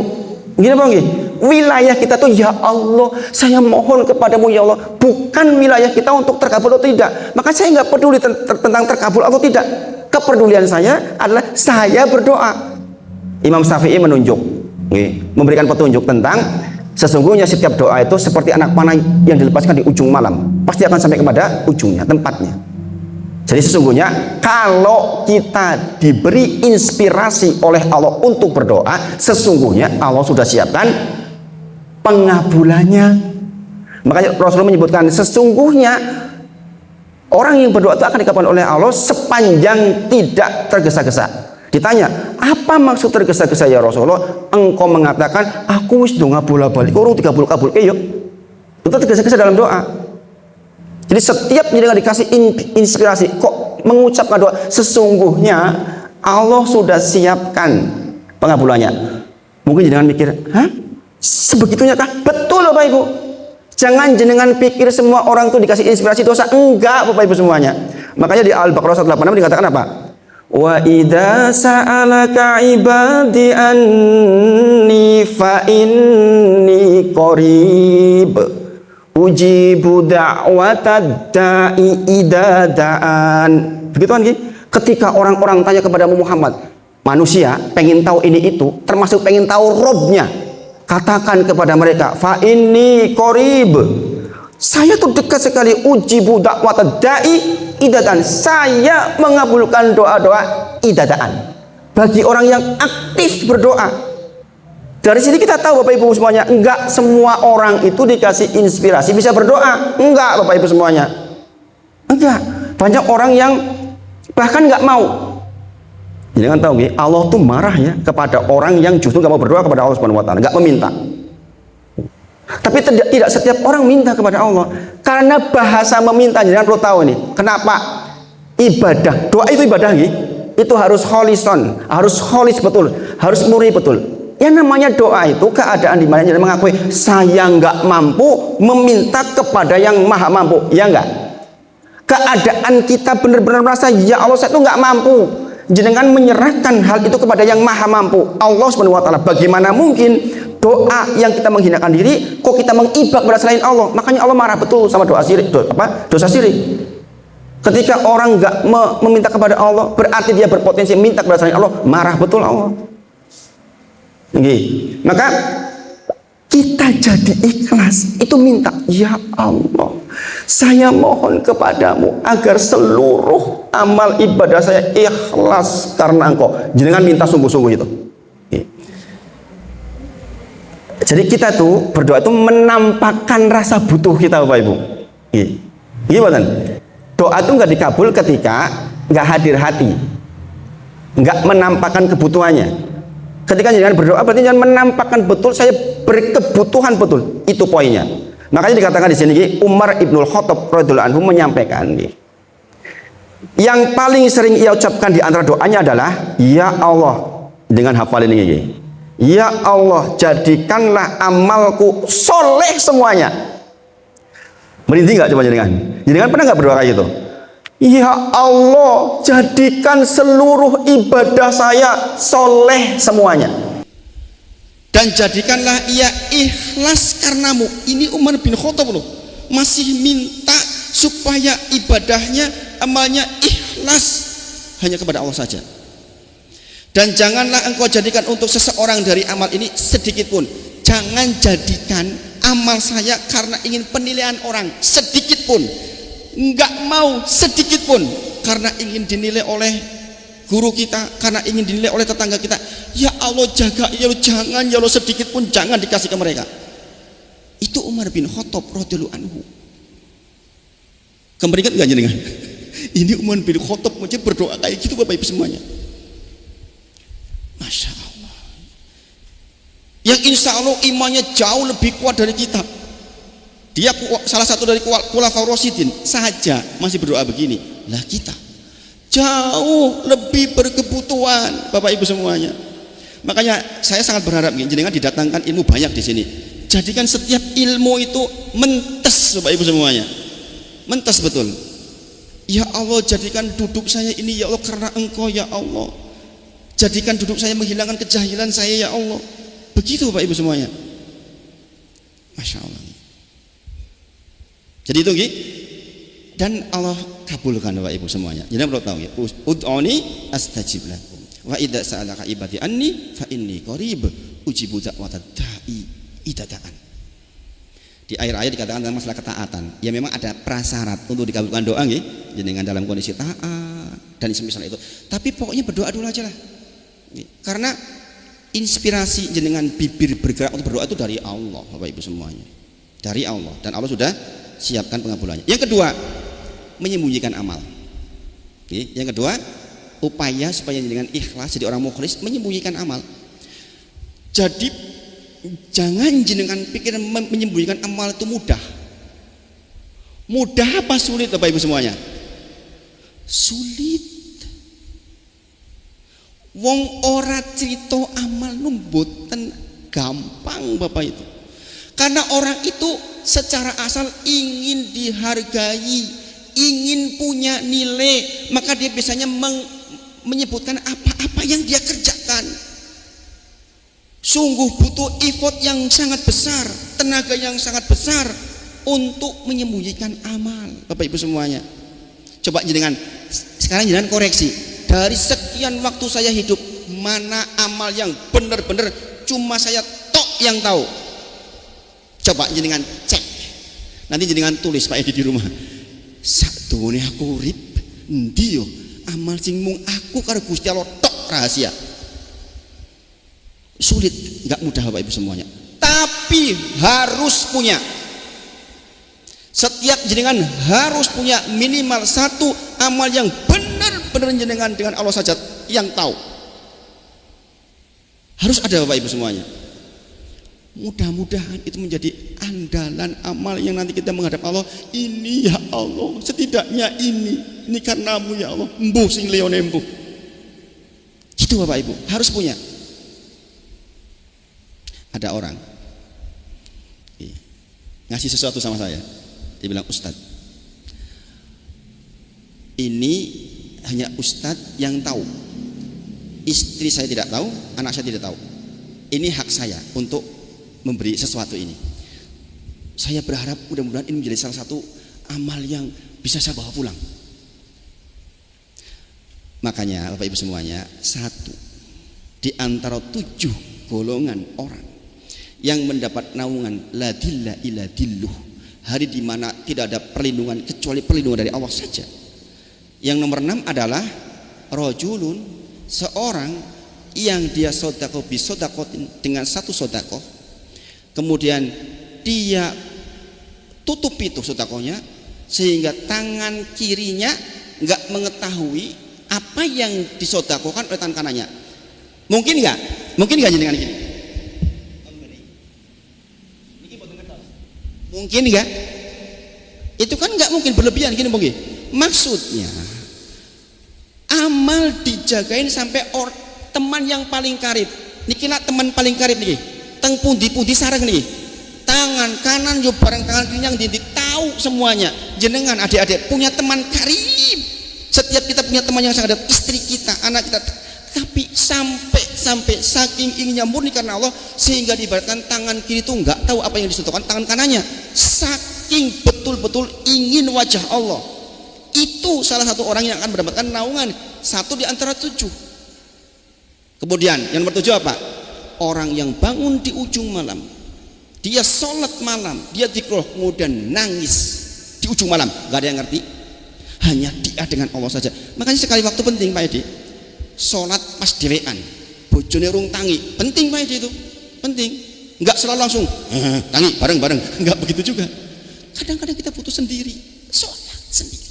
Gini Bang, wilayah kita tuh ya Allah, saya mohon kepadamu ya Allah, bukan wilayah kita untuk terkabul atau tidak. Maka saya nggak peduli tentang terkabul atau tidak. Kepedulian saya adalah saya berdoa. Imam Syafi'i menunjuk, memberikan petunjuk tentang sesungguhnya setiap doa itu seperti anak panah yang dilepaskan di ujung malam, pasti akan sampai kepada ujungnya, tempatnya. Jadi sesungguhnya kalau kita diberi inspirasi oleh Allah untuk berdoa, sesungguhnya Allah sudah siapkan pengabulannya. Makanya Rasulullah menyebutkan sesungguhnya orang yang berdoa itu akan dikabulkan oleh Allah sepanjang tidak tergesa-gesa. Ditanya, apa maksud tergesa-gesa ya Rasulullah? Engkau mengatakan, aku wis donga bola-balik, urung dikabul-kabul yuk. Itu tergesa-gesa dalam doa. Jadi setiap jenengan dikasih inspirasi, kok mengucapkan doa, sesungguhnya Allah sudah siapkan pengabulannya. Mungkin jenengan mikir, hah? Sebegitunya kah? Betul Bapak Ibu. Jangan jenengan pikir semua orang itu dikasih inspirasi dosa. Enggak Bapak Ibu semuanya. Makanya di Al-Baqarah 186 dikatakan apa? Wa idza sa'alaka ibadi anni fa inni qarib ujibu da'watad da'i idza da'an. Begitu kan? Ketika orang-orang tanya kepada Muhammad, manusia pengen tahu ini itu, termasuk pengen tahu Robnya, katakan kepada mereka, fa inni qarib, saya tuh dekat sekali, ujibu da'watad da'i idza da'an, saya mengabulkan doa-doa idadaan bagi orang yang aktif berdoa. Dari sini kita tahu Bapak Ibu semuanya, enggak semua orang itu dikasih inspirasi bisa berdoa. Enggak Bapak Ibu semuanya. Enggak. Banyak orang yang bahkan enggak mau. Jadi kan tahu Allah tuh marah ya kepada orang yang justru enggak mau berdoa kepada Allah Subhanahu wa taala, enggak meminta. Tapi tidak setiap orang minta kepada Allah. Karena bahasa meminta, jangan perlu tahu nih. Kenapa? Ibadah, doa itu ibadah nih. Itu harus kholison, harus kholis betul, harus murni betul. Yang namanya doa itu keadaan dimana kita mengakui saya nggak mampu meminta kepada yang maha mampu, ya enggak? Keadaan kita benar-benar merasa ya Allah saya itu nggak mampu, jenengan menyerahkan hal itu kepada yang maha mampu, Allah Subhanahu wa taala. Bagaimana mungkin doa yang kita menghinakan diri kok kita mengibak kepada selain Allah? Makanya Allah marah betul sama doa syirik, dosa syirik. Ketika orang nggak meminta kepada Allah, berarti dia berpotensi minta kepada selain Allah, marah betul Allah. Maka kita jadi ikhlas, itu minta, ya Allah saya mohon kepadamu agar seluruh amal ibadah saya ikhlas karena engkau. Jangan minta sungguh-sungguh itu. Jadi kita tuh berdoa itu menampakkan rasa butuh kita Bapak Ibu. Gimana? Doa itu nggak dikabul ketika nggak hadir hati, nggak menampakkan kebutuhannya. Ketika jangan berdoa berarti jangan menampakkan betul saya berkebutuhan betul. Itu poinnya. Makanya dikatakan di sini Umar Ibnul Khattab radhiyallahu anhu menyampaikan yang paling sering ia ucapkan di antara doanya adalah ya Allah, dengan hafalin ini. Ya Allah, jadikanlah amalku soleh semuanya. Merinding nggak coba jenengan? Jenengan pernah nggak berdoa kayak gitu? Ya Allah, jadikan seluruh ibadah saya soleh semuanya. Dan jadikanlah ia ikhlas karenamu. Ini Umar bin Khattab loh, masih minta supaya ibadahnya, amalnya ikhlas hanya kepada Allah saja. Dan janganlah engkau jadikan untuk seseorang dari amal ini sedikit pun. Jangan jadikan amal saya karena ingin penilaian orang sedikit pun. Enggak mau sedikit pun karena ingin dinilai oleh guru kita, karena ingin dinilai oleh tetangga kita. Ya Allah jaga, ya Allah jangan, ya Allah sedikit pun jangan dikasih ke mereka. Itu Umar bin Khattab radhiyallahu anhu. Kembalikan enggak jenengan? Ini Umar bin Khattab mungkin berdoa kayak gitu Bapak Ibu semuanya. Masya Allah. Yang insya Allah imannya jauh lebih kuat dari kita. Dia salah satu dari Khulafaur Rasyidin saja masih berdoa begini. Lah kita jauh lebih berkebutuhan Bapak Ibu semuanya. Makanya saya sangat berharap jenengan didatangkan ilmu banyak di sini. Jadikan setiap ilmu itu mentes Bapak Ibu semuanya. Mentes betul. Ya Allah jadikan duduk saya ini ya Allah karena Engkau ya Allah. Jadikan duduk saya menghilangkan kejahilan saya ya Allah. Begitu Bapak Ibu semuanya. Masya Allah. Jadi itu dan Allah kabulkan Bapak Ibu semuanya. Jadi perlu tahu ya, ud'uni astajib lakum. Wa idza sa'alaka ibadi anni fa inni qarib ujibu da'watad da'i idza da'an. Di akhir ayat dikatakan tentang masalah ketaatan. Ya memang ada prasyarat untuk dikabulkan doa nggih, jenengan dalam kondisi taat dan semisal itu. Tapi pokoknya berdoa dulu aja lah. Karena inspirasi jenengan bibir bergerak untuk berdoa itu dari Allah Bapak Ibu semuanya. Dari Allah, dan Allah sudah siapkan pengabulannya. Yang kedua, menyembunyikan amal. Yang kedua, upaya supaya dengan ikhlas jadi orang mukhlis, menyembunyikan amal. Jadi jangan jenengan pikir menyembunyikan amal itu mudah. Mudah apa sulit Bapak Ibu semuanya? Sulit. Wong ora cerita amal numboten gampang Bapak itu. Karena orang itu secara asal ingin dihargai, ingin punya nilai, maka dia biasanya menyebutkan apa-apa yang dia kerjakan. Sungguh butuh effort yang sangat besar, tenaga yang sangat besar untuk menyembunyikan amal Bapak Ibu semuanya. Coba sekarang jenengan koreksi, dari sekian waktu saya hidup, mana amal yang benar-benar cuma saya tok yang tahu? Coba jenengan cek, nanti jenengan tulis Pak Edi di rumah. Sakdurunge aku urip endi yo amal sing mung aku karo Gusti Allah tok rahasia. Sulit, nggak mudah Bapak Ibu semuanya. Tapi harus punya. Setiap jenengan harus punya minimal satu amal yang benar-benar jenengan dengan Allah saja yang tahu. Harus ada Bapak Ibu semuanya. Mudah-mudahan itu menjadi andalan amal yang nanti kita menghadap Allah. Ini ya Allah, setidaknya ini karenamu ya Allah. Embuh sing liyane embuh. Gitu Bapak Ibu, harus punya. Ada orang ngasih sesuatu sama saya, dia bilang, Ustadz, ini hanya Ustadz yang tahu, istri saya tidak tahu, anak saya tidak tahu. Ini hak saya untuk memberi sesuatu ini. Saya berharap mudah-mudahan ini menjadi salah satu amal yang bisa saya bawa pulang. Makanya Bapak Ibu semuanya, satu di antara 7 golongan orang yang mendapat naungan la dilla ila dilluh, hari di mana tidak ada perlindungan kecuali perlindungan dari Allah saja. Yang nomor 6 adalah rajulun, seorang yang dia sedekah bi sedaqatin, dengan satu sedekah, kemudian dia tutupi itu sedekahnya sehingga tangan kirinya enggak mengetahui apa yang disedekahkan oleh tangan kanannya. Mungkin enggak? Mungkin enggak jenengan gini? Mungkin enggak? Itu kan enggak mungkin, berlebihan gini mungkin. Maksudnya amal dijagain sampai teman yang paling karib. Niki lah teman paling karib niki. Teng pundi-pundi sareng niki. Tangan kanan yo bareng tangan kiri yang tahu semuanya. Jenengan adik-adik punya teman karib. Setiap kita punya teman yang sangat dekat, istri kita, anak kita. Tapi sampai saking inginnya murni karena Allah sehingga diibaratkan tangan kiri itu enggak tahu apa yang disentuhkan tangan kanannya. Saking betul-betul ingin wajah Allah. Itu salah satu orang yang akan mendapatkan naungan, satu di antara 7. Kemudian yang nomor 7 apa? Orang yang bangun di ujung malam, dia sholat malam, dia dzikir, kemudian nangis di ujung malam, gak ada yang ngerti, hanya dia dengan Allah saja. Makanya sekali waktu penting Pak Edi, sholat pas dewean, bojone rung tangi, penting Pak Edi itu, penting. Enggak selalu langsung tangi bareng-bareng, enggak begitu juga. Kadang-kadang kita butuh sendiri, sholat sendiri.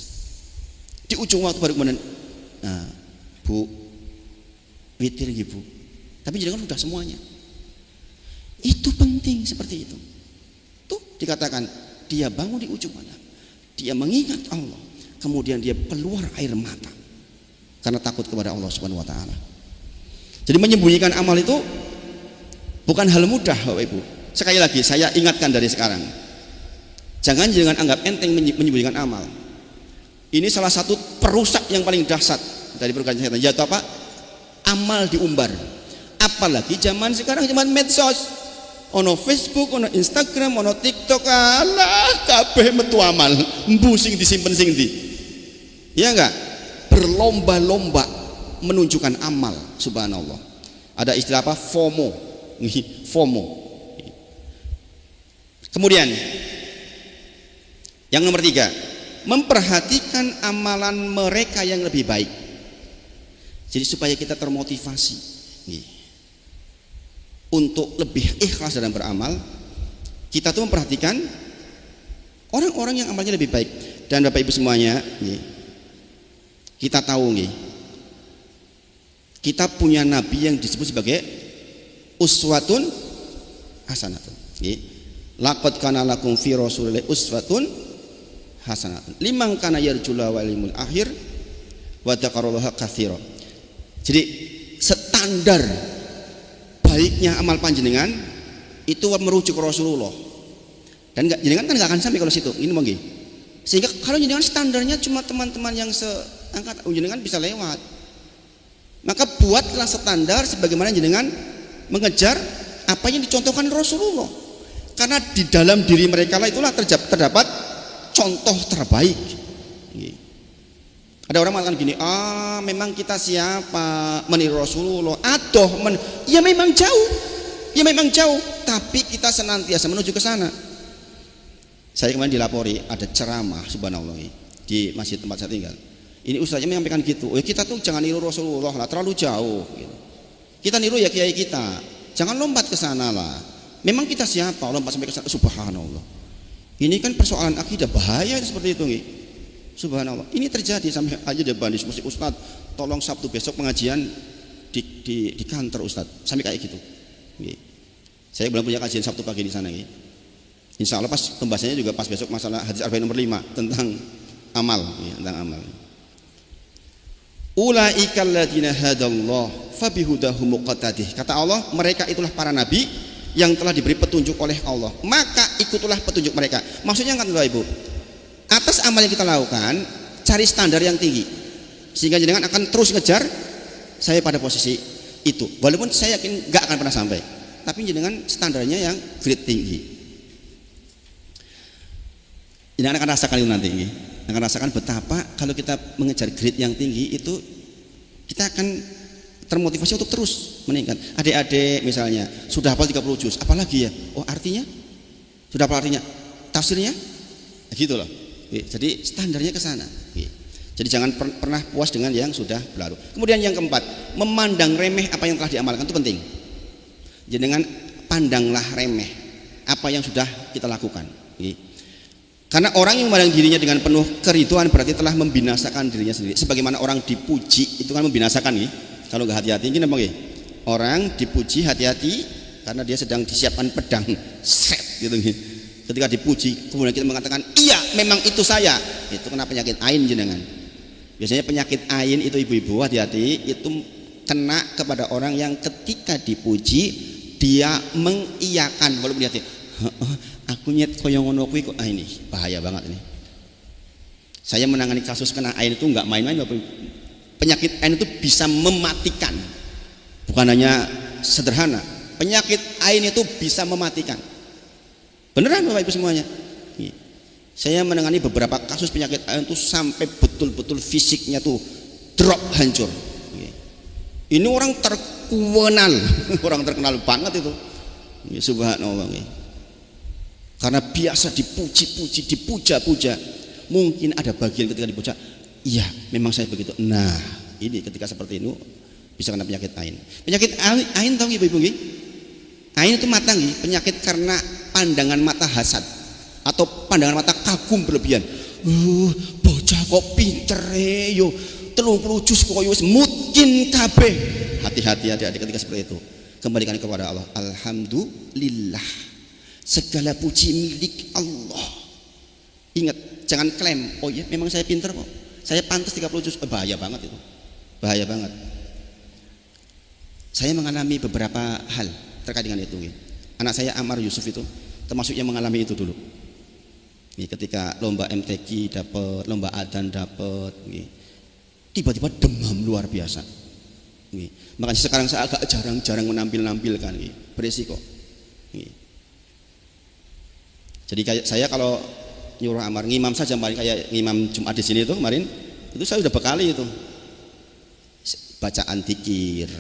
Di ujung waktu baru kemudian, nah, Bu, witir Bu. Tapi jangan sudah semuanya. Itu penting seperti itu. Tuh dikatakan dia bangun di ujung malam, dia mengingat Allah, kemudian dia keluar air mata karena takut kepada Allah Subhanahu wa taala. Jadi menyembunyikan amal itu bukan hal mudah Bapak Ibu. Sekali lagi saya ingatkan dari sekarang. Jangan anggap enteng menyembunyikan amal. Ini salah satu perusak yang paling dahsyat dari perkara setan, yaitu apa? Amal diumbar. Apalagi zaman sekarang, zaman medsos, ono Facebook, ono Instagram, ono TikTok, alah kabeh metu amal, mbusing disimpen sing ndi. Ya enggak? Berlomba-lomba menunjukkan amal, subhanallah. Ada istilah apa? FOMO. FOMO. Kemudian yang nomor 3, memperhatikan amalan mereka yang lebih baik. Jadi supaya kita termotivasi untuk lebih ikhlas dalam beramal, kita tuh memperhatikan orang-orang yang amalnya lebih baik. Dan Bapak Ibu semuanya, kita tahu kita punya nabi yang disebut sebagai uswatun hasanatun. Laqad kana lakum fi rasulillahi uswatun hasanatan liman kana yarjula wal yaumil akhir wa dzakarallaha katsira. Jadi standar baiknya amal panjenengan itu merujuk ke Rasulullah. Dan jenengan kan nggak akan sampai kalau situ. Ini monggi. Sehingga kalau jenengan standarnya cuma teman-teman yang seangkat, jenengan bisa lewat. Maka buatlah standar sebagaimana jenengan mengejar apa yang dicontohkan Rasulullah. Karena di dalam diri mereka lah itulah terdapat contoh terbaik. Ada orang mengatakan gini, memang kita siapa meniru Rasulullah? Ya memang jauh, tapi kita senantiasa menuju ke sana. Saya kemarin dilapori ada ceramah, subhanallah, di masjid tempat saya tinggal. Ini ustaznya menyampaikan gitu, kita tuh jangan niru Rasulullah lah, terlalu jauh. Gitu. Kita niru ya kiai kita, jangan lompat ke sana lah. Memang kita siapa? Lompat sampai ke sana, subhanallah. Ini kan persoalan akidah, bahaya seperti itu, subhanallah. Ini terjadi sampai aja depan diskusi, Ustaz, tolong Sabtu besok pengajian di kantor Ustaz, sampai kayak gitu. Saya belum punya kajian Sabtu pagi di sana. Insya Allah pas pembahasannya juga pas besok masalah hadis arba'in nomor 5 tentang amal, tentang amal. Ulaikal ladzina hadallah fabihudahum muqtadih. Kata Allah, mereka itulah para nabi yang telah diberi petunjuk oleh Allah, maka ikutilah petunjuk mereka. Maksudnya kan Bapak Ibu, atas amal yang kita lakukan, cari standar yang tinggi sehingga jenengan akan terus ngejar saya pada posisi itu. Walaupun saya yakin gak akan pernah sampai, tapi jenengan standarnya yang grade tinggi. Ini akan rasakan itu nanti, akan rasakan betapa kalau kita mengejar grade yang tinggi itu kita akan termotivasi untuk terus meningkat. Adik-adik misalnya sudah hafal 30 juz, apalagi ya? Artinya? Sudah hafal artinya? Tafsirnya? Gitu loh. Jadi standarnya ke sana. Jadi jangan pernah puas dengan yang sudah berlalu. Kemudian yang keempat, memandang remeh apa yang telah diamalkan itu penting. Jangan pandanglah remeh apa yang sudah kita lakukan. Karena orang yang memandang dirinya dengan penuh keridhaan berarti telah membinasakan dirinya sendiri. Sebagaimana orang dipuji itu kan membinasakan, kalau nggak hati-hati ini apa? Orang dipuji hati-hati karena dia sedang disiapkan pedang, set gitu. Ketika dipuji kemudian kita mengatakan iya memang itu saya, itu kena penyakit ain jenengan. Biasanya penyakit ain itu ibu-ibu hati-hati, itu kena kepada orang yang ketika dipuji dia mengiyakan walaupun dia aku nyet koyo ngono kuwi kok, ini bahaya banget ini. Saya menangani kasus kena ain itu enggak main-main. Penyakit ain itu bisa mematikan. Bukan hanya sederhana. Penyakit ain itu bisa mematikan. Beneran Bapak Ibu semuanya. Saya menangani beberapa kasus penyakit ain itu sampai betul-betul fisiknya tuh drop, hancur. Ini orang terkenal, orang terkenal banget itu. Subhanallah. Karena biasa dipuji-puji, dipuja-puja. Mungkin ada bagian ketika dipuja, iya memang saya begitu. Nah ini ketika seperti itu bisa kena penyakit ain. Penyakit ain tahu ibu-ibu? Ain itu mata, penyakit karena pandangan mata hasad atau pandangan mata kagum berlebihan. Bocah kok pinter yo, 30 juz kok wis mungkin kabeh. Hati-hati adik-adik ketika seperti itu. Kembalikan kepada Allah. Alhamdulillah. Segala puji milik Allah. Ingat, jangan klaim, oh ya memang saya pinter kok, saya pantas 30 juz. Bahaya banget itu, bahaya banget. Saya mengalami beberapa hal terkait dengan itu. Anak saya Amar Yusuf itu termasuk yang mengalami itu dulu. Ketika lomba MTQ dapat, lomba adzan dapat, tiba-tiba demam luar biasa. Makanya sekarang saya agak jarang-jarang menampilkan, beresiko. Jadi kayak saya kalau nyuruh Amar ngimam saja, kayak ngimam Jumat di sini itu kemarin, itu saya udah bekali itu bacaan dzikir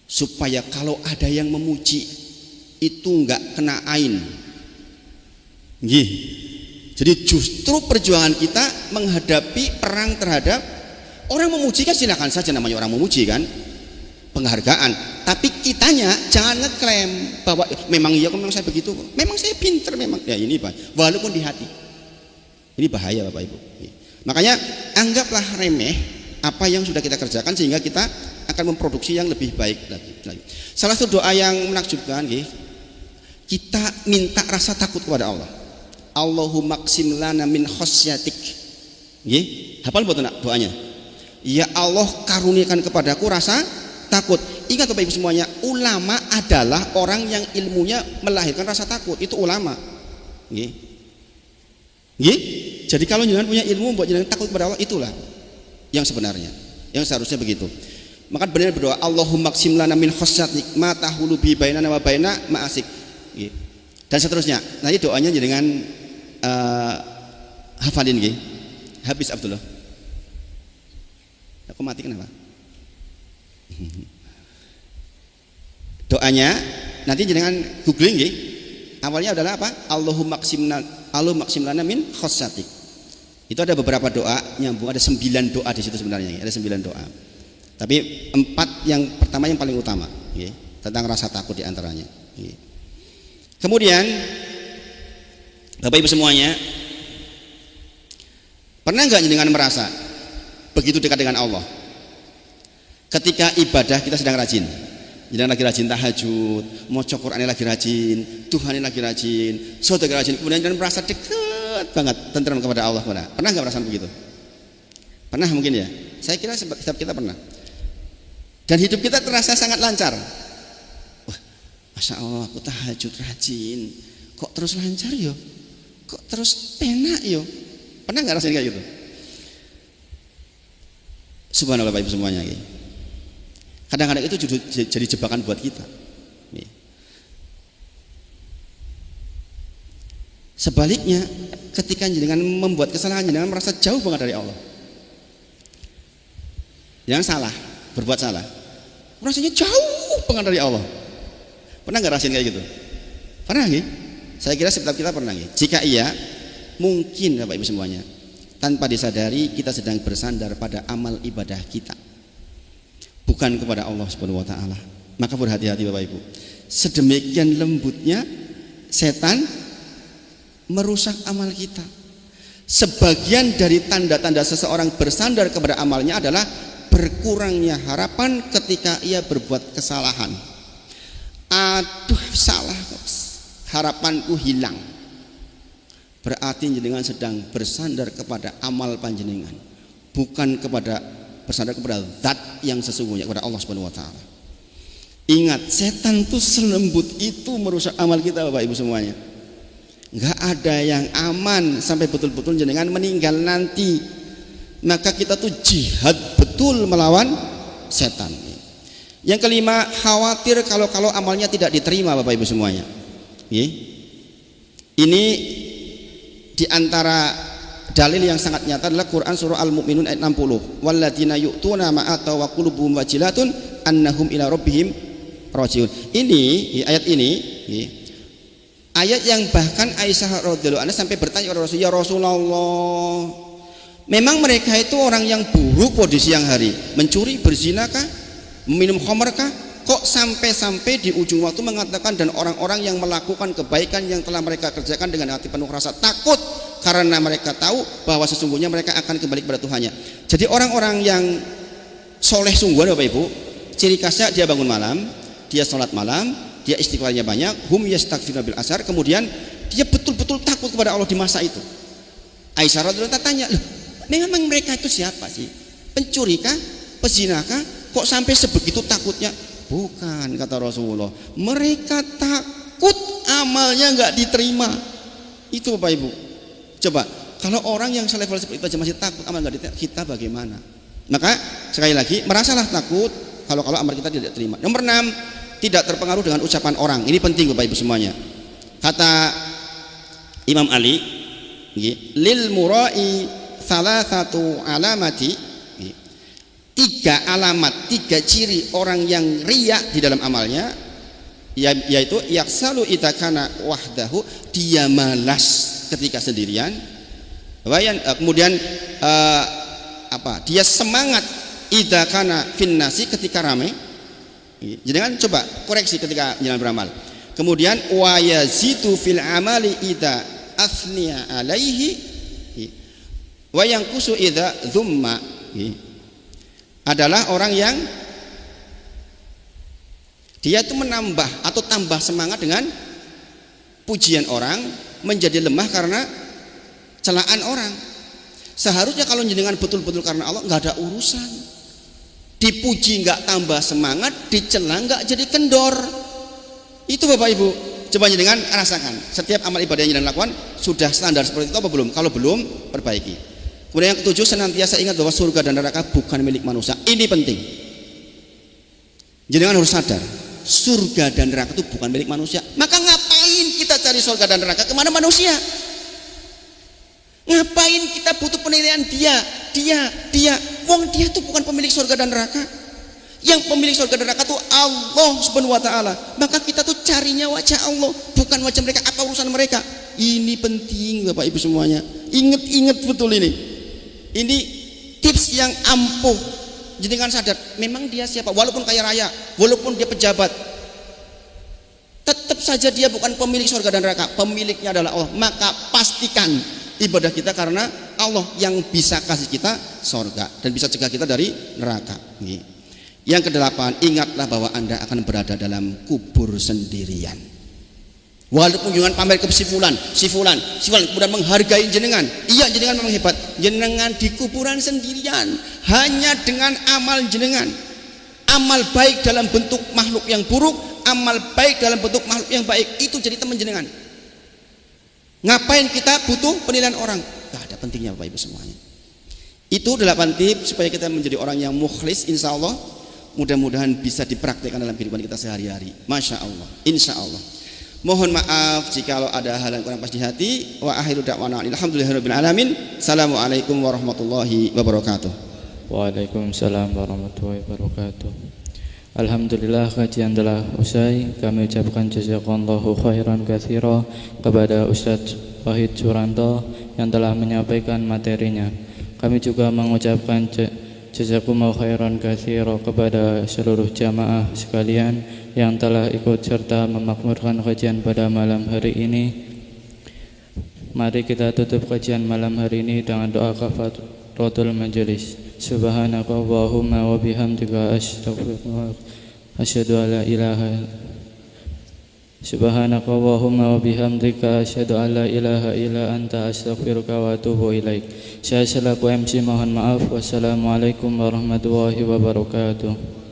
supaya kalau ada yang memuji itu enggak kena ain. Jadi justru perjuangan kita menghadapi perang terhadap orang memuji kan silakan saja, namanya orang memuji kan, penghargaan. Tapi kitanya jangan ngeklaim bahwa memang iya, memang saya begitu, memang saya pinter, memang ya ini Pak, walaupun di hati. Ini bahaya Bapak Ibu. Makanya anggaplah remeh apa yang sudah kita kerjakan sehingga kita akan memproduksi yang lebih baik lagi. Salah satu doa yang menakjubkan, kita minta rasa takut kepada Allah. Allahumma qsim lana min khosyatik. Nggih, hafal mboten nak doanya? Ya Allah, karuniakan kepadaku rasa takut. Ingat Bapak Ibu semuanya, ulama adalah orang yang ilmunya melahirkan rasa takut. Itu ulama. Nggih. Nggih. Jadi kalau jenengan punya ilmu buat jenengan takut kepada Allah, itulah yang sebenarnya. Yang seharusnya begitu. Maka benar berdoa, Allahumma qsim lana min khosyatik ma tahulu bi bainana wa baina ma'asik. Nggih. Dan seterusnya. Nanti doanya jenengan hafalin nggih. Habis Abdullah. Aku mati kenapa? Doanya nanti jenengan googling nggih. Awalnya adalah apa? Allahumma qsim lana min khosyatik. Itu ada beberapa doa nyambung, ada 9 doa di situ sebenarnya, ada 9 doa. Tapi 4 yang pertama yang paling utama, nggih, tentang rasa takut di antaranya. Nggih. Kemudian Bapak Ibu semuanya, pernah enggak jenengan merasa begitu dekat dengan Allah? Ketika ibadah kita sedang rajin, jenengan lagi rajin tahajud, maca Qur'an lagi rajin, Tuhan lagi rajin, sedekah rajin, kemudian jenengan merasa dekat banget, tenteram kepada Allah. Pernah enggak perasaan begitu? Pernah mungkin ya? Saya kira setiap kita pernah. Dan hidup kita terasa sangat lancar. Wah, Masya Allah, aku tahajud rajin, kok terus lancar yo? Kok terus penak yo? Pernah nggak rasain kayak gitu? Subhanallah Bapak Ibu semuanya. Kadang-kadang itu jadi jebakan buat kita. Sebaliknya, ketika jenengan membuat kesalahan, jenengan merasa jauh banget dari Allah. Jangan salah, berbuat salah, rasanya jauh banget dari Allah. Pernah nggak rasain kayak gitu? Pernah nggih? Saya kira setiap kita pernah nggih. Jika iya, mungkin Bapak Ibu semuanya, tanpa disadari kita sedang bersandar pada amal ibadah kita, bukan kepada Allah Subhanahu wa taala. Maka berhati-hati Bapak Ibu. Sedemikian lembutnya setan merusak amal kita. Sebagian dari tanda-tanda seseorang bersandar kepada amalnya adalah berkurangnya harapan ketika ia berbuat kesalahan. Aduh, salah, harapanku hilang. Berarti jenengan sedang bersandar kepada amal panjenengan, bukan bersandar kepada zat yang sesungguhnya, kepada Allah Subhanahu wa taala. Ingat, setan tuh selembut itu merusak amal kita Bapak Ibu semuanya. Enggak ada yang aman sampai betul-betul jenengan meninggal nanti. Maka kita tuh jihad betul melawan setan. Yang kelima, khawatir kalau amalnya tidak diterima Bapak Ibu semuanya. Ini diantara dalil yang sangat nyata adalah Quran surah Al-Mu'minun ayat 60. Walladzina yu'tuna ma ataw wa qulubuhum wajilatun annahum ila rabbihim rajiun. Ini ayat ini ayat yang bahkan Aisyah radhiyallahu anha sampai bertanya kepada Rasul, ya Rasulullah, memang mereka itu orang yang buruk pada siang hari, mencuri, berzinakah, minum khamrkah? Kok sampai-sampai di ujung waktu mengatakan dan orang-orang yang melakukan kebaikan yang telah mereka kerjakan dengan hati penuh rasa takut karena mereka tahu bahwa sesungguhnya mereka akan kembali kepada Tuhannya. Jadi orang-orang yang soleh sungguhan Bapak Ibu, ciri khasnya dia bangun malam, dia sholat malam, dia istighfarnya banyak, hum yastaghfiruna bil asar, kemudian dia betul-betul takut kepada Allah di masa itu. Aisyah radhiyallahu anha tanya, loh, memang mereka itu siapa sih? Pencuri kah? Pezina kah? Kok sampai sebegitu takutnya? Bukan, kata Rasulullah, mereka takut amalnya nggak diterima. Itu Bapak Ibu. Coba, kalau orang yang selevel seperti itu aja masih takut amal nggak diterima, kita bagaimana? Maka sekali lagi, merasalah takut kalau amal kita tidak diterima. Nomor 6, tidak terpengaruh dengan ucapan orang. Ini penting Bapak Ibu semuanya. Kata Imam Ali, lil murai salasatu alamati, 3 alamat, 3 ciri orang yang riya di dalam amalnya, yaitu yaksalu itakana wahdahu, dia malas ketika sendirian, kemudian dia semangat itakana finnasi ketika ramai. Jangan coba koreksi ketika jalan beramal. Kemudian wa yazitu fil amali idza asniya alaihi wa yanqusu idza dzumma. Adalah orang yang dia itu menambah atau tambah semangat dengan pujian orang, menjadi lemah karena celaan orang. Seharusnya kalau jenengan betul-betul karena Allah nggak ada urusan. Dipuji nggak tambah semangat, dicela nggak jadi kendor. Itu Bapak Ibu. Coba jenengan rasakan. Setiap amal ibadah yang jenengan lakukan sudah standar seperti itu apa belum? Kalau belum, perbaiki. Kemudian yang ketujuh, senantiasa ingat bahwa surga dan neraka bukan milik manusia. Ini penting. Jenengan harus sadar, surga dan neraka itu bukan milik manusia. Maka ngapain kita cari surga dan neraka kemana manusia? Ngapain kita butuh penilaian dia? Wong dia itu bukan pemilik surga dan neraka. Yang pemilik surga dan neraka itu Allah Subhanahu wa taala. Maka kita tuh carinya wajah Allah, bukan wajah mereka. Apa urusan mereka? Ini penting Bapak Ibu semuanya. Ingat betul ini. Ini tips yang ampuh. Jenengan sadar, memang dia siapa? Walaupun kaya raya, walaupun dia pejabat, tetap saja dia bukan pemilik surga dan neraka. Pemiliknya adalah Allah. Maka pastikan ibadah kita karena Allah yang bisa kasih kita surga dan bisa cegah kita dari neraka. Yang kedelapan, ingatlah bahwa Anda akan berada dalam kubur sendirian. Walaupun jangan pamer ke si fulan kemudian menghargai jenengan. Iya, jenengan memang hebat. Jenengan di kuburan sendirian hanya dengan amal jenengan. Amal baik dalam bentuk makhluk yang buruk, amal baik dalam bentuk makhluk yang baik, itu jadi teman jenengan. Ngapain kita butuh penilaian orang? Gak ada pentingnya Bapak Ibu semuanya. Itu 8 tips supaya kita menjadi orang yang mukhlis, insya Allah. Mudah-mudahan bisa dipraktikkan dalam kehidupan kita sehari-hari. Masya Allah, insya Allah. Mohon maaf jika ada hal yang kurang pas di hati. Wa akhiru da'wana alhamdulillahirabbil alamin. Assalamualaikum warahmatullahi wabarakatuh. Waalaikumsalam warahmatullahi wabarakatuh. Alhamdulillah, kajian telah usai. Kami ucapkan jazakallahu khairan katsira kepada Ustadz Wahid Suranto yang telah menyampaikan materinya. Kami juga mengucapkan jazakumullahu khairan katsira kepada seluruh jamaah sekalian yang telah ikut serta memakmurkan kajian pada malam hari ini. Mari kita tutup kajian malam hari ini dengan doa kafaratul majelis. Subhanakallahumma wa bihamdika asyhadu an la ilaha Subhanakallahumma wa bihamdika asyhadu an la ilaha illa anta astaghfiruka wa atubu ilaik. Saya selaku MC mohon maaf. Wassalamualaikum warahmatullahi wabarakatuh.